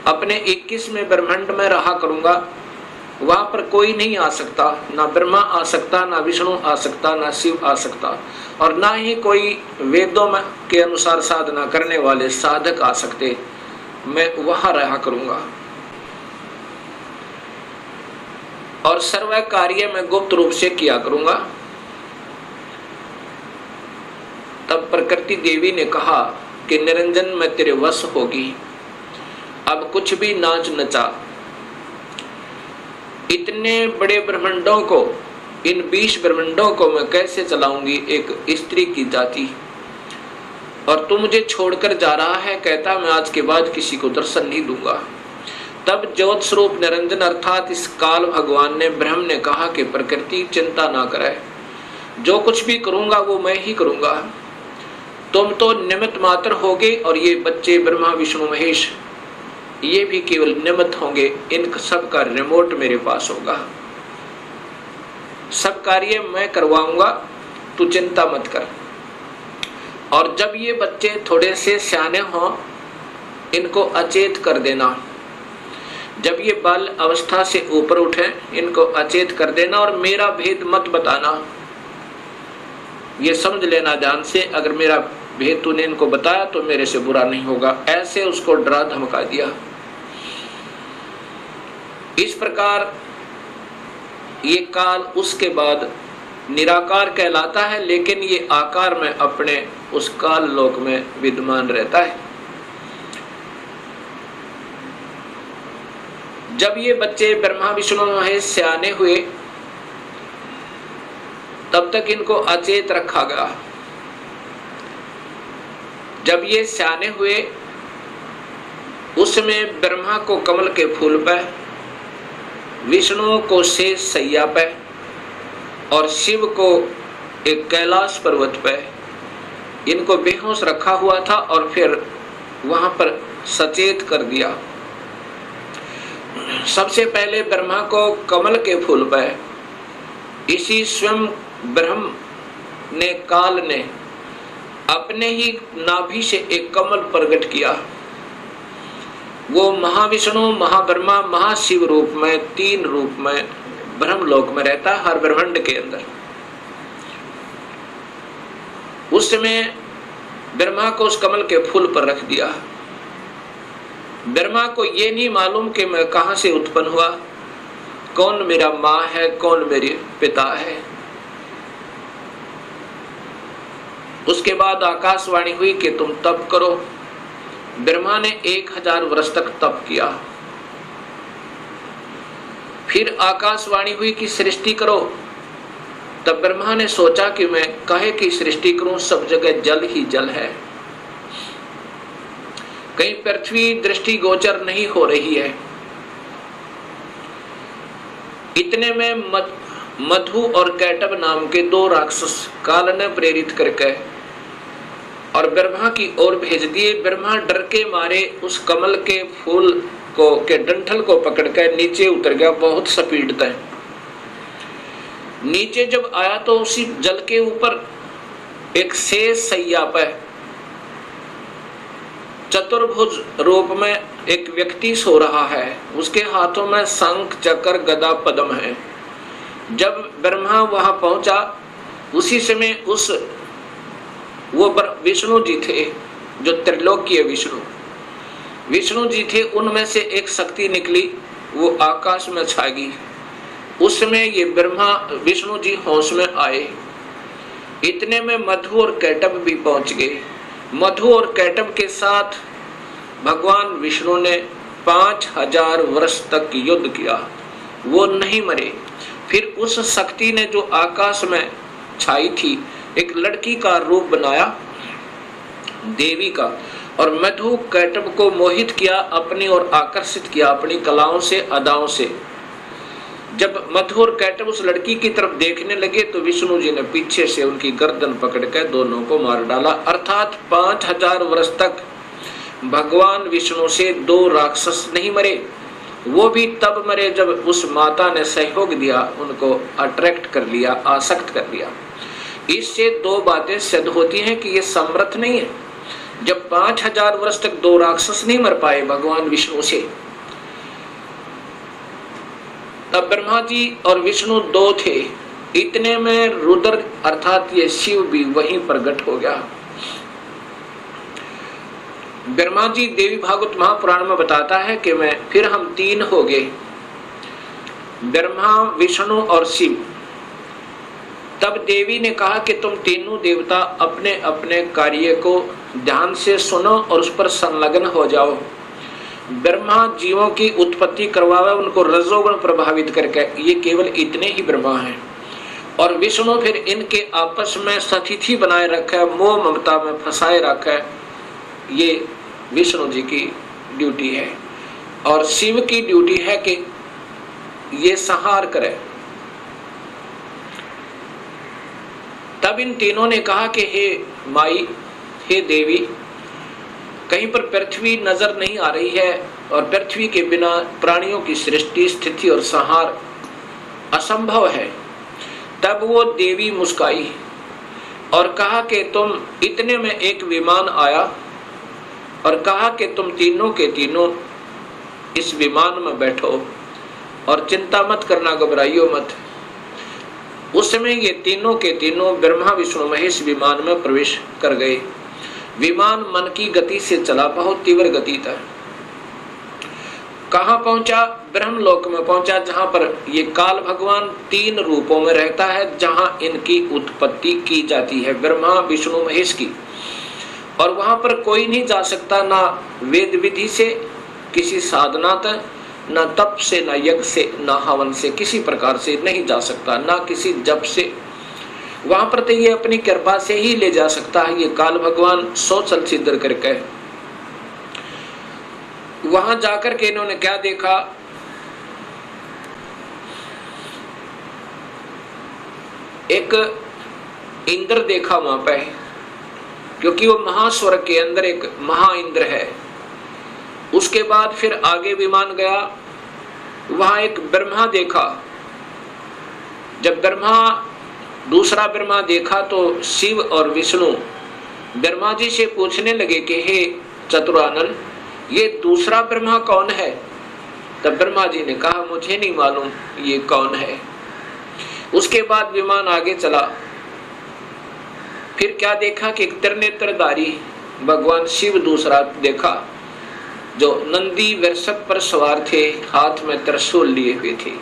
अपने 21वें ब्रह्मांड में रहा करूंगा। वहां पर कोई नहीं आ सकता, ना ब्रह्मा आ सकता, ना विष्णु आ सकता, ना शिव आ सकता, और ना ही कोई वेदों में के अनुसार साधना करने वाले साधक आ सकते। मैं वहां रहा करूंगा और सर्व कार्य मैं गुप्त रूप से किया करूंगा। तब प्रकृति देवी ने कहा कि निरंजन, मैं तेरे वश होगी, अब कुछ भी नाच नचा। इतने बड़े ब्रह्मांडों को, इन 20 ब्रह्मांडों को मैं कैसे चलाऊंगी एक स्त्री की जाति, और तू मुझे छोड़कर जा रहा है, कहता मैं आज के बाद किसी को दर्शन नहीं दूंगा। तब ज्योत स्वरूप निरंजन अर्थात इस काल भगवान ने, ब्रह्म ने कहा कि प्रकृति चिंता ना करे, जो कुछ भी करूंगा वो मैं ही करूंगा, तुम तो निमित्त मात्र होगे और ये बच्चे ब्रह्मा विष्णु महेश ये भी केवल निमित्त होंगे, इन सब का रिमोट मेरे पास होगा, सब कार्य मैं करवाऊंगा, तू चिंता मत कर। और जब ये बच्चे थोड़े से सियाने हों इनको अचेत कर देना, जब ये बाल अवस्था से ऊपर उठे इनको अचेत कर देना और मेरा भेद मत बताना, ये समझ लेना ध्यान से, अगर मेरा भेद तूने इनको बताया तो मेरे से बुरा नहीं होगा। ऐसे उसको डरा धमका दिया। इस प्रकार ये काल उसके बाद निराकार कहलाता है, लेकिन ये आकार में अपने उस काल लोक में विद्यमान रहता है। जब ये बच्चे ब्रह्मा विष्णु महेश सियाने हुए तब तक इनको अचेत रखा गया। जब ये सियाने हुए उसमें ब्रह्मा को कमल के फूल पे, विष्णु को शेष सैया पे और शिव को एक कैलाश पर्वत पे इनको बेहोश रखा हुआ था और फिर वहां पर सचेत कर दिया। सबसे पहले ब्रह्मा को कमल के फूल पे इसी स्वयं ब्रह्म ने, काल ने अपने ही नाभि से एक कमल प्रकट किया। वो महाविष्णु, महाब्रह्मा, महाशिव रूप में, 3 रूप में ब्रह्मलोक में रहता है हर ब्रह्मांड के अंदर। उस समय ब्रह्मा को उस कमल के फूल पर रख दिया। ब्रह्मा को ये नहीं मालूम कि मैं कहां से उत्पन्न हुआ, कौन मेरा माँ है, कौन मेरे पिता है। उसके बाद आकाशवाणी हुई कि तुम तप करो। ब्रह्मा ने 1000 वर्ष तक तप किया। फिर आकाशवाणी हुई कि सृष्टि करो। तब ब्रह्मा ने सोचा कि मैं काहे की सृष्टि करूं, सब जगह जल ही जल है, कहीं पृथ्वी दृष्टि गोचर नहीं हो रही है। इतने में मधु और कैटब नाम के 2 राक्षस काल ने प्रेरित करके और ब्रह्मा की ओर भेज दिए। ब्रह्मा डर के मारे उस कमल के फूल को के डंठल को पकड़कर नीचे उतर गया बहुत स्पीड तक। नीचे जब आया तो उसी जल के ऊपर एक शेष सैया पर चतुर्भुज रूप में एक व्यक्ति सो रहा है। उसके हाथों में शंख, चक्र, गदा, पद्म है। जब ब्रह्मा वहां पहुंचा उसी समय उस वो विष्णु जी थे जो त्रिलोकीय विष्णु जी थे, उनमें से एक शक्ति निकली, वो आकाश में छा गई। उस समय ये ब्रह्मा विष्णु जी होश में आए। इतने में मधु और कैटब भी पहुंच गए। मधु और कैटब के साथ भगवान विष्णु ने 5000 वर्ष तक युद्ध किया, वो नहीं मरे। फिर उस शक्ति ने जो आकाश में छाई थी एक लड़की का रूप बनाया, देवी का, और मधु कैटब को मोहित किया, अपनी ओर आकर्षित किया अपनी कलाओं से, अदाओं से। जब मधु और कैटब उस लड़की की तरफ देखने लगे तो विष्णु जी ने पीछे से उनकी गर्दन पकड़कर दोनों को मार डाला। अर्थात 5000 वर्ष तक भगवान विष्णु से 2 राक्षस नहीं मरे। वो भी तब मरे जब उस माता ने सहयोग दिया, उनको अट्रैक्ट कर लिया, आसक्त कर लिया। इससे 2 बातें सिद्ध होती हैं कि ये समर्थ नहीं है। जब 5000 वर्ष तक 2 राक्षस नहीं मर पाए भगवान विष्णु से, तब ब्रह्मा जी और विष्णु 2 थे। इतने में रुद्र अर्थात ये शिव भी वहीं प्रकट हो गया। ब्रह्मा जी देवी भागवत महापुराण में बताता है कि फिर हम तीन हो गए, ब्रह्मा, विष्णु और शिव। तब देवी ने कहा कि तुम तीनों देवता अपने अपने कार्य को ध्यान से सुनो और उस पर संलग्न हो जाओ। ब्रह्मा जीवों की उत्पत्ति करवावे, उनको रजोगुण प्रभावित करके, ये केवल इतने ही ब्रह्मा हैं। और विष्णु फिर इनके आपस में सतिथि बनाए रखे, मोह ममता में फंसाए रखे, ये विष्णु जी की ड्यूटी है। और शिव की ड्यूटी है कि ये संहार करे। तब इन तीनों ने कहा कि हे माई, हे देवी, कहीं पर पृथ्वी नजर नहीं आ रही है और पृथ्वी के बिना प्राणियों की सृष्टि, स्थिति और संहार असंभव है। तब वो देवी मुस्काई और कहा कि तुम, इतने में एक विमान आया और कहा कि तुम तीनों के तीनों इस विमान में बैठो और चिंता मत करना, घबराइयो मत। उस समय ये तीनों के तीनों ब्रह्मा, विष्णु, महेश विमान में प्रवेश कर गए। विमान मन की गति से चला, बहुत तीव्र गति था। कहां पहुंचा? ब्रह्मलोक में पहुंचा, जहां पर ये काल भगवान तीन रूपों में रहता है, जहां इनकी उत्पत्ति की जाती है, ब्रह्मा, विष्णु, महेश की। और वहां पर कोई नहीं जा सकता, ना वेद विधि से, किसी साधना तक, ना तप से, ना यज्ञ से, ना हवन से, किसी प्रकार से नहीं जा सकता, ना किसी जप से। वहां पर तो ये अपनी कृपा से ही ले जा सकता है, ये काल भगवान सोचल सिद्ध करके। वहां जाकर के इन्होंने क्या देखा? एक इंद्र देखा वहां पे, क्योंकि वो महास्वर्ग के अंदर एक महा इंद्र है। उसके बाद फिर आगे विमान गया, वहां एक ब्रह्मा देखा। जब दूसरा ब्रह्मा देखा तो शिव और विष्णु ब्रह्मा जी से पूछने लगे कि हे चतुरानन, ये दूसरा ब्रह्मा कौन है? तब ब्रह्मा जी ने कहा, मुझे नहीं मालूम ये कौन है। उसके बाद विमान आगे चला। फिर क्या देखा कि एक त्रिनेत्रधारी भगवान शिव दूसरा देखा, जो नंदी वृषभ पर सवार थे, हाथ में त्रिशूल लिए हुए थे।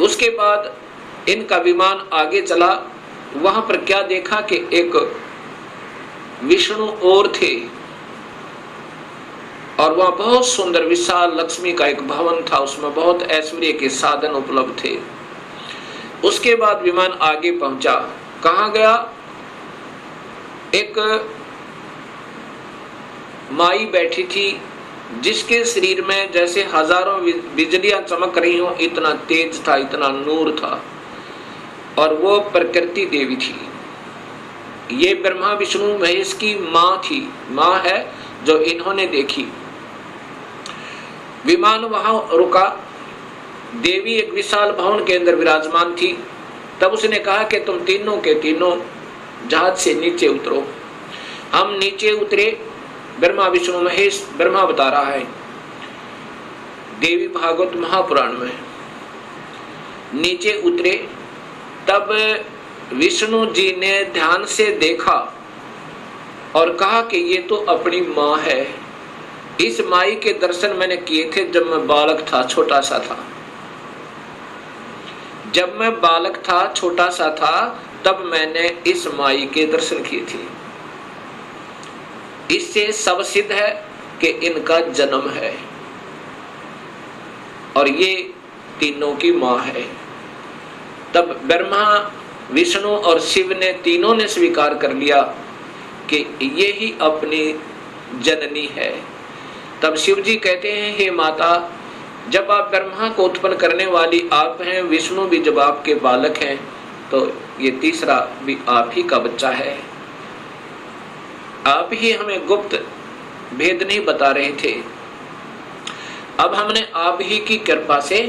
उसके बाद इनका विमान आगे चला। वहां पर क्या देखा कि एक विष्णु और थे, और वहां बहुत सुंदर विशाल लक्ष्मी का एक भवन था, उसमें बहुत ऐश्वर्य के साधन उपलब्ध थे। उसके बाद विमान आगे पहुंचा। कहां गया? एक माई बैठी थी, जिसके शरीर में जैसे हजारों बिजलियां चमक रही हो, इतना तेज था, इतना नूर था, और वो प्रकृति देवी थी। ये ब्रह्मा, विष्णु, महेश की माँ थी, माँ है जो इन्होंने देखी। विमान वहां रुका। देवी एक विशाल भवन के अंदर विराजमान थी। तब उसने कहा कि तुम तीनों के तीनों जहाज से नीचे उतरो। हम नीचे उतरे। ब्रह्मा, विष्णु, महेश, ब्रह्मा बता रहा है देवी भागवत महापुराण में, नीचे उतरे। तब विष्णु जी ने ध्यान से देखा और कहा कि ये तो अपनी माँ है। इस माई के दर्शन मैंने किए थे जब मैं बालक था, छोटा सा था। जब मैं बालक था, छोटा सा था, तब मैंने इस माई के दर्शन किए थे। इससे सब सिद्ध है कि इनका जन्म है और ये तीनों की माँ है। तब ब्रह्मा, विष्णु और शिव ने तीनों ने स्वीकार कर लिया कि ये ही अपनी जननी है। तब शिव जी कहते हैं, हे माता, जब आप ब्रह्मा को उत्पन्न करने वाली आप हैं, विष्णु भी जब आपके बालक हैं, तो ये तीसरा भी आप ही का बच्चा है। आप ही हमें गुप्त भेद नहीं बता रहे थे, अब हमने आप ही की कृपा से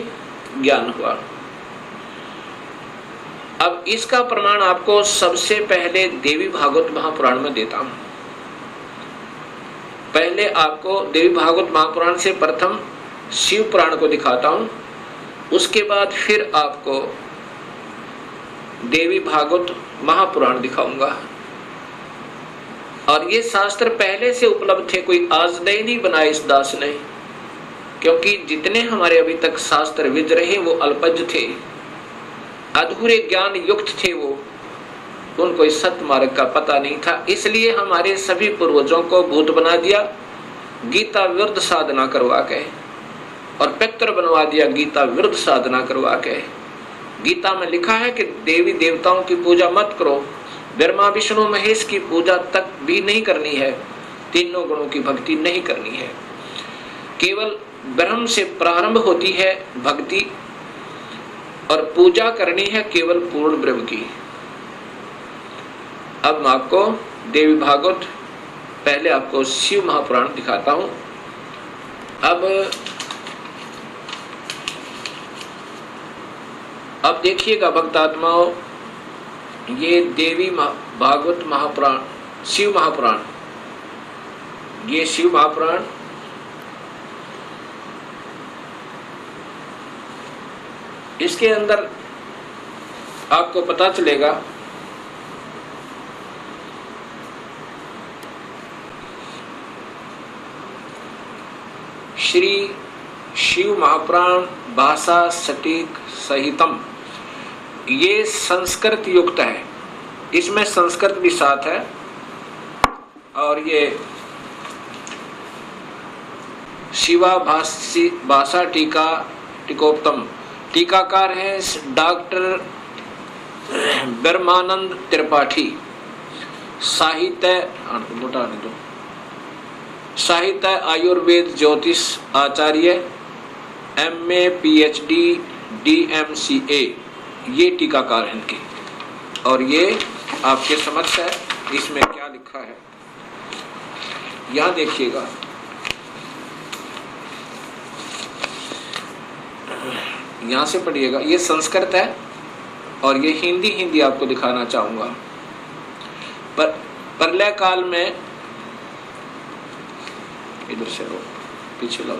ज्ञान हुआ। अब इसका प्रमाण आपको सबसे पहले देवी भागवत महापुराण में देता हूं। पहले आपको देवी भागवत महापुराण से प्रथम शिव पुराण को दिखाता हूं, उसके बाद फिर आपको देवी भागवत महापुराण दिखाऊंगा। और ये शास्त्र पहले से उपलब्ध थे, कोई आज नहीं बनाए इस दास ने, क्योंकि जितने हमारे अभी तक शास्त्र विद रहे वो अल्पज थे, अधूरे ज्ञान युक्त थे, वो उनको इस सत्य मार्ग का पता नहीं था। इसलिए हमारे सभी पूर्वजों को भूत बना दिया, गीता विरुद्ध साधना करवा के, और पितर बनवा दिया गीता विरुद्ध साधना करवा के। गीता में लिखा है कि देवी देवताओं की पूजा मत करो, ब्रह्मा विष्णु महेश की पूजा तक भी नहीं करनी है, तीनों गुणों की भक्ति नहीं करनी है, केवल ब्रह्म से प्रारंभ होती है भक्ति, और पूजा करनी है केवल पूर्ण ब्रह्म की। अब मैं आपको देवी भागवत, पहले आपको शिव महापुराण दिखाता हूं। अब देखिएगा भक्तात्माओं, ये देवी भागवत महापुराण, शिव महापुराण, ये शिव महापुराण इसके अंदर आपको पता चलेगा श्री शिव महापुराण भाषा सटीक सहितम, ये संस्कृत युक्त है, इसमें संस्कृत भी साथ है, और ये शिवा भाषा टीका टीकोत्तम, टीकाकार है डॉक्टर ब्रह्मानंद त्रिपाठी, साहित्य आयुर्वेद ज्योतिष आचार्य, MA PhD DMCA, ये टीकाकार हैं इनके, और ये आपके समक्ष है। इसमें क्या लिखा है यहाँ देखिएगा, यहाँ से पढ़िएगा। ये संस्कृत है और ये हिंदी आपको दिखाना चाहूंगा। पर प्रलय काल में, इधर से लो, पीछे लो,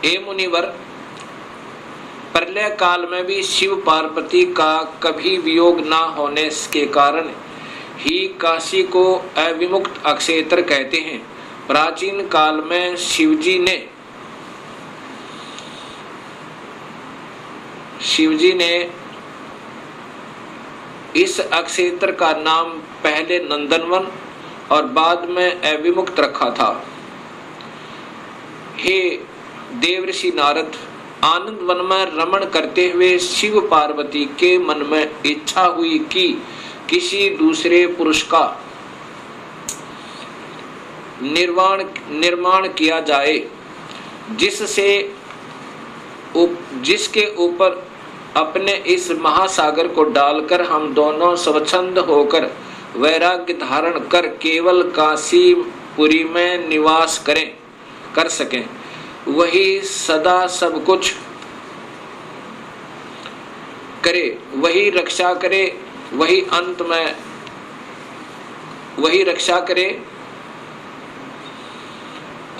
ए मुनिवर, प्रलय काल में भी शिव पार्वती का कभी वियोग ना होने के कारण ही काशी को अविमुक्त अक्षेत्र कहते हैं। प्राचीन काल में शिवजी ने इस अक्षेत्र का नाम पहले नंदनवन और बाद में अविमुक्त रखा था। हे देवर्षि नारद, आनंद वन में रमण करते हुए शिव पार्वती के मन में इच्छा हुई कि किसी दूसरे पुरुष का निर्माण किया जाए, जिसके ऊपर अपने इस महासागर को डालकर हम दोनों स्वच्छंद होकर वैराग्य धारण कर केवल काशीपुरी में निवास कर सकें। वही सदा सब कुछ करे, वही रक्षा करे, वही अंत में वही रक्षा करे,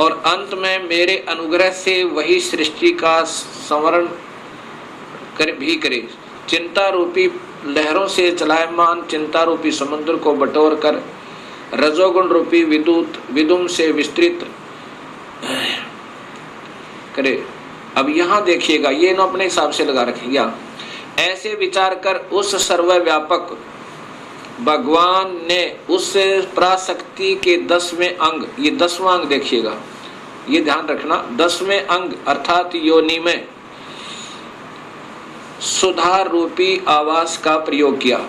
और अंत में मेरे अनुग्रह से वही सृष्टि का संवरण भी करे। चिंता रूपी लहरों से चलायमान चिंता रूपी समुद्र को बटोर कर रजोगुण रूपी विदुम से विस्तृत करे। अब यहाँ देखिएगा, ये ना अपने हिसाब से लगा रखेंगे। ऐसे विचार कर उस सर्वव्यापक भगवान ने उस पराशक्ति के 10वें अंग, ये 10वां अंग देखिएगा, ये ध्यान रखना, 10वें अंग अर्थात योनि में सुधार रूपी आवास का प्रयोग किया।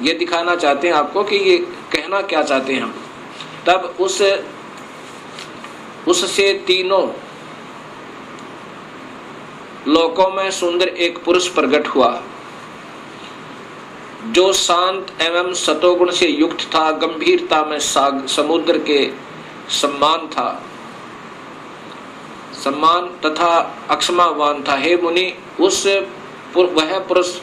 ये दिखाना चाहते हैं आपको कि ये कहना क्या चाहते हैं हम। तब उससे तीनों लोकों में सुंदर एक पुरुष प्रकट हुआ, जो शांत एवं सतोगुण से युक्त था, गंभीरता में समुद्र के सम्मान तथा अक्षमावान था। हे मुनि, वह पुरुष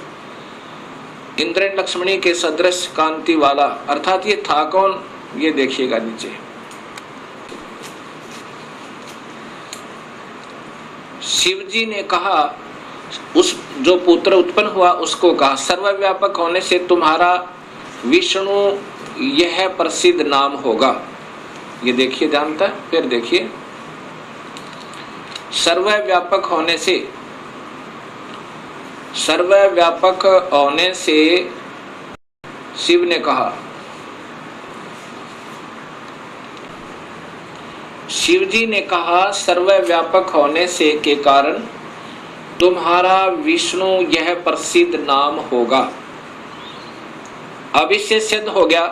इंद्र लक्ष्मणी के सदृश कांति वाला, अर्थात ये था कौन, ये देखिएगा नीचे। शिवजी ने कहा, जो पुत्र उत्पन्न हुआ उसको कहा सर्वव्यापक होने से तुम्हारा विष्णु यह प्रसिद्ध नाम होगा। ये देखिए ध्यान था, फिर देखिए सर्वव्यापक होने से, सर्वव्यापक होने से शिव ने कहा, शिव जी ने कहा सर्वव्यापक होने से के कारण तुम्हारा विष्णु यह प्रसिद्ध नाम होगा। अब इससे सिद्ध हो गया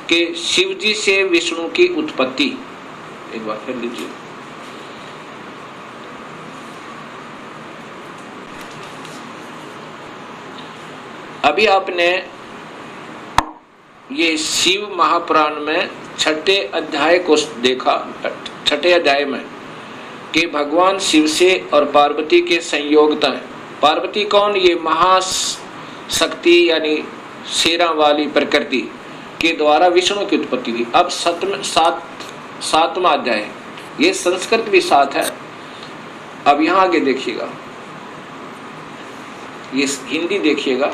कि शिव जी से विष्णु की उत्पत्ति। एक बार फिर लीजिए, अभी आपने ये शिव महापुराण में छठे अध्याय को देखा, छठे अध्याय में कि भगवान शिव से और पार्वती के संयोगता है। पार्वती कौन? ये महाशक्ति यानी शेरा वाली प्रकृति के द्वारा विष्णु की उत्पत्ति हुई। अब सातवां अध्याय, ये संस्कृत भी साथ है। अब यहाँ आगे देखिएगा, ये हिंदी देखिएगा।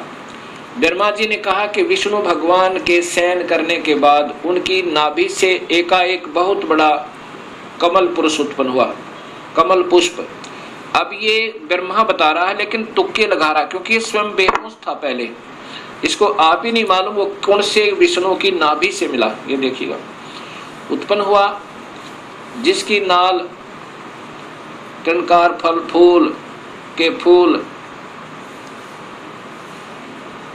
ब्रह्मा जी ने कहा कि विष्णु भगवान के शयन करने के बाद उनकी नाभि से एकाएक बहुत बड़ा कमल पुरुष उत्पन्न हुआ, कमल पुष्प। अब ये ब्रह्मा बता रहा है लेकिन तुक्के लगा रहा, क्योंकि ये स्वयं बेहोश था पहले, इसको आप ही नहीं मालूम वो कौन से विष्णु की नाभि से मिला। ये देखिएगा, उत्पन्न हुआ जिसकी नाल टनकार फल फूल के फूल।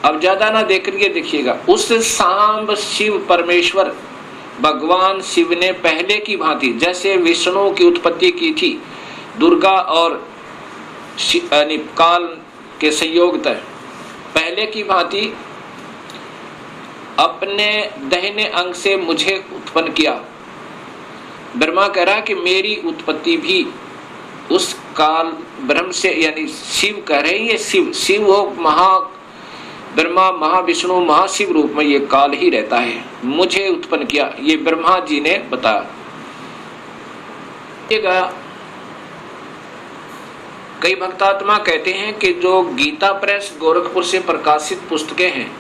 अब ज्यादा ना देख रही है, देखिएगा उस सांब शिव परमेश्वर भगवान शिव ने पहले की भांति जैसे विष्णु की उत्पत्ति की थी दुर्गा और काल के संयोग तय, पहले की भांति अपने दाहिने अंग से मुझे उत्पन्न किया। ब्रह्मा कह रहा कि मेरी उत्पत्ति भी उस काल ब्रह्म से, यानी शिव कह रहे हैं, ये शिव हो महा ब्रह्मा महाविष्णु महाशिव रूप में ये काल ही रहता है, मुझे उत्पन्न किया, ये ब्रह्मा जी ने बताया। कई भक्तात्मा कहते हैं कि जो गीता प्रेस गोरखपुर से प्रकाशित पुस्तकें हैं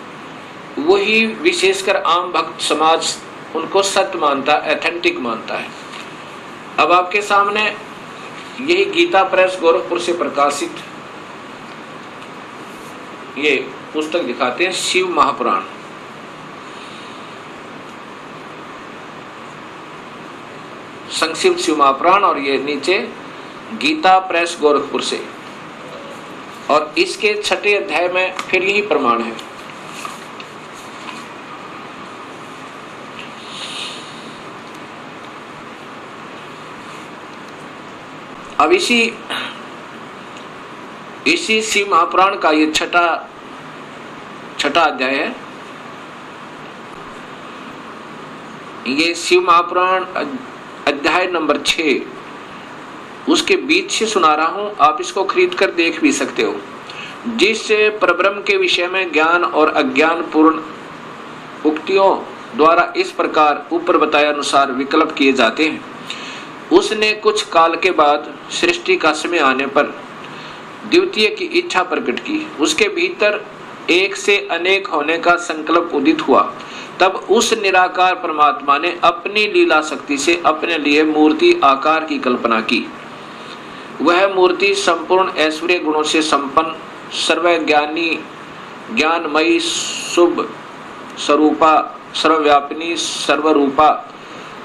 वही विशेषकर आम भक्त समाज उनको सत्य मानता, एथेंटिक मानता है। अब आपके सामने यही गीता प्रेस गोरखपुर से प्रकाशित ये पुस्तक दिखाते हैं, शिव महापुराण। संक्षिप्त शिव महापुराण, और ये नीचे गीता प्रेस गोरखपुर से, और इसके छठे अध्याय में फिर यही प्रमाण है। अब इसी शिव महापुराण का ये छठा अध्याय है। ये शिव महापुराण अध्याय नंबर 6, उसके बीच से सुना रहा हूं, आप इसको खरीद कर देख भी सकते हो। जिस परब्रह्म के विषय में ज्ञान और अज्ञान पूर्ण उक्तियों द्वारा इस प्रकार ऊपर बताए अनुसार विकल्प किए जाते हैं, उसने कुछ काल के बाद सृष्टि का समय आने पर द्वितीय की इच्छा प्रकट की। उसके भीतर एक से अनेक होने का संकल्प उदित हुआ। तब उस निराकार परमात्मा ने अपनी लीला शक्ति से अपने लिए मूर्ति आकार की कल्पना की। वह मूर्ति संपूर्ण ऐश्वर्य गुणों से संपन्न, सर्वज्ञानी, ज्ञानमयी, शुभ स्वरूपा, सर्वव्यापिनी, सर्वरूपा,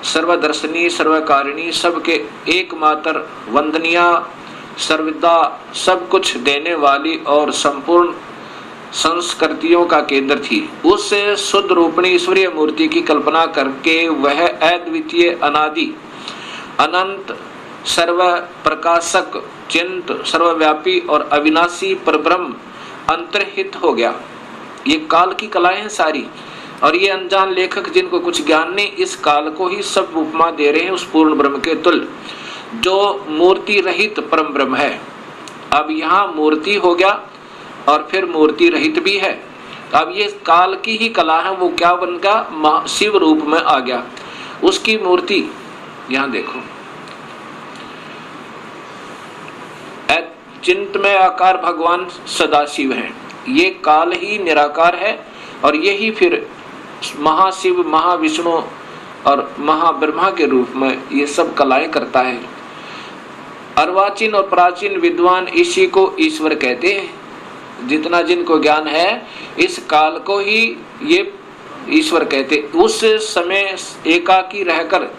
सर्वदर्शनी, सर्वकारिणी, सबके एकमात्र वंदनिया, सर्वदा सब कुछ देने वाली और संपूर्ण संस्कृतियों का केंद्र थी। उस शुद्ध रूपणी ईश्वरीय मूर्ति की कल्पना करके वह अद्वितीय, अनादि, अनंत, सर्व प्रकाशक, चिंत, सर्वव्यापी और अविनाशी परब्रह्म अंतर्हित हो गया। ये काल की कलाएं हैं सारी, और ये अनजान लेखक जिनको कुछ ज्ञान नहीं, इस काल को ही सब उपमा दे रहे हैं उस पूर्ण ब्रह्म के तुल्य जो मूर्ति रहित परम ब्रह्म है। अब यहाँ मूर्ति हो गया और फिर मूर्ति रहित भी है। अब ये काल की ही कला है, वो क्या बन गया? शिव रूप में आ गया। उसकी मूर्ति यहाँ देखो, चिंतमय आकार भगवान सदाशिव हैं। ये काल ही निराकार है और यही फिर महाशिव, महाविष्णु और महाब्रह्मा के रूप में ये सब कलाएं करता है। अर्वाचीन और प्राचीन विद्वान इसी को ईश्वर कहते हैं। जितना जिनको ज्ञान है इस काल को ही ये ईश्वर कहते। उस समय एकाकी रहकर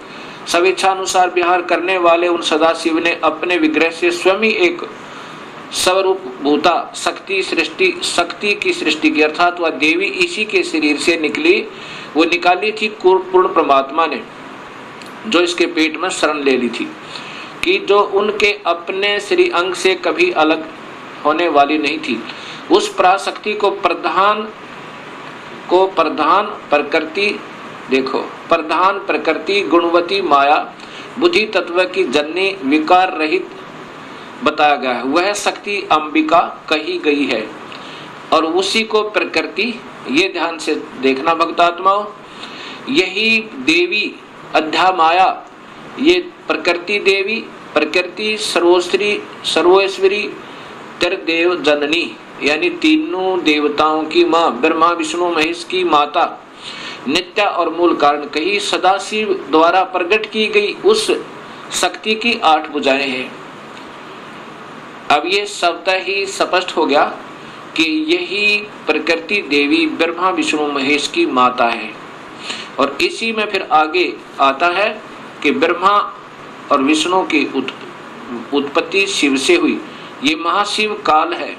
स्वेच्छानुसार विहार करने वाले उन सदाशिव ने अपने विग्रह से स्वयं ही एक स्वरूप भूता शक्ति की सृष्टि की, अर्थात वह देवी इसी के शरीर से निकली, वो निकाली थी पूर्ण परमात्मा ने, जो इसके पेट में शरण ले ली थी, कि जो उनके अपने श्री अंग से कभी अलग होने वाली नहीं थी। उस पराशक्ति को प्रधान प्रकृति, देखो प्रधान प्रकृति गुणवती माया बुद्धि तत्व की जननी विकार रहित बताया गया है। वह शक्ति अंबिका कही गई है और उसी को प्रकृति, ये ध्यान से देखना भक्तात्माओं, यही देवी अध्या माया, ये प्रकृति देवी, प्रकृति सर्वोश्वरी त्रिदेव जननी, यानी तीनों देवताओं की माँ, ब्रह्मा विष्णु महेश की माता, नित्य और मूल कारण कही, सदाशिव द्वारा प्रकट की गई उस शक्ति की 8 भुजाएं हैं। अब ये शब्द ही स्पष्ट हो गया कि यही प्रकृति देवी ब्रह्मा विष्णु महेश की माता है। और इसी में फिर आगे आता है कि ब्रह्मा और विष्णु की उत्पत्ति शिव से हुई। ये महाशिव काल है।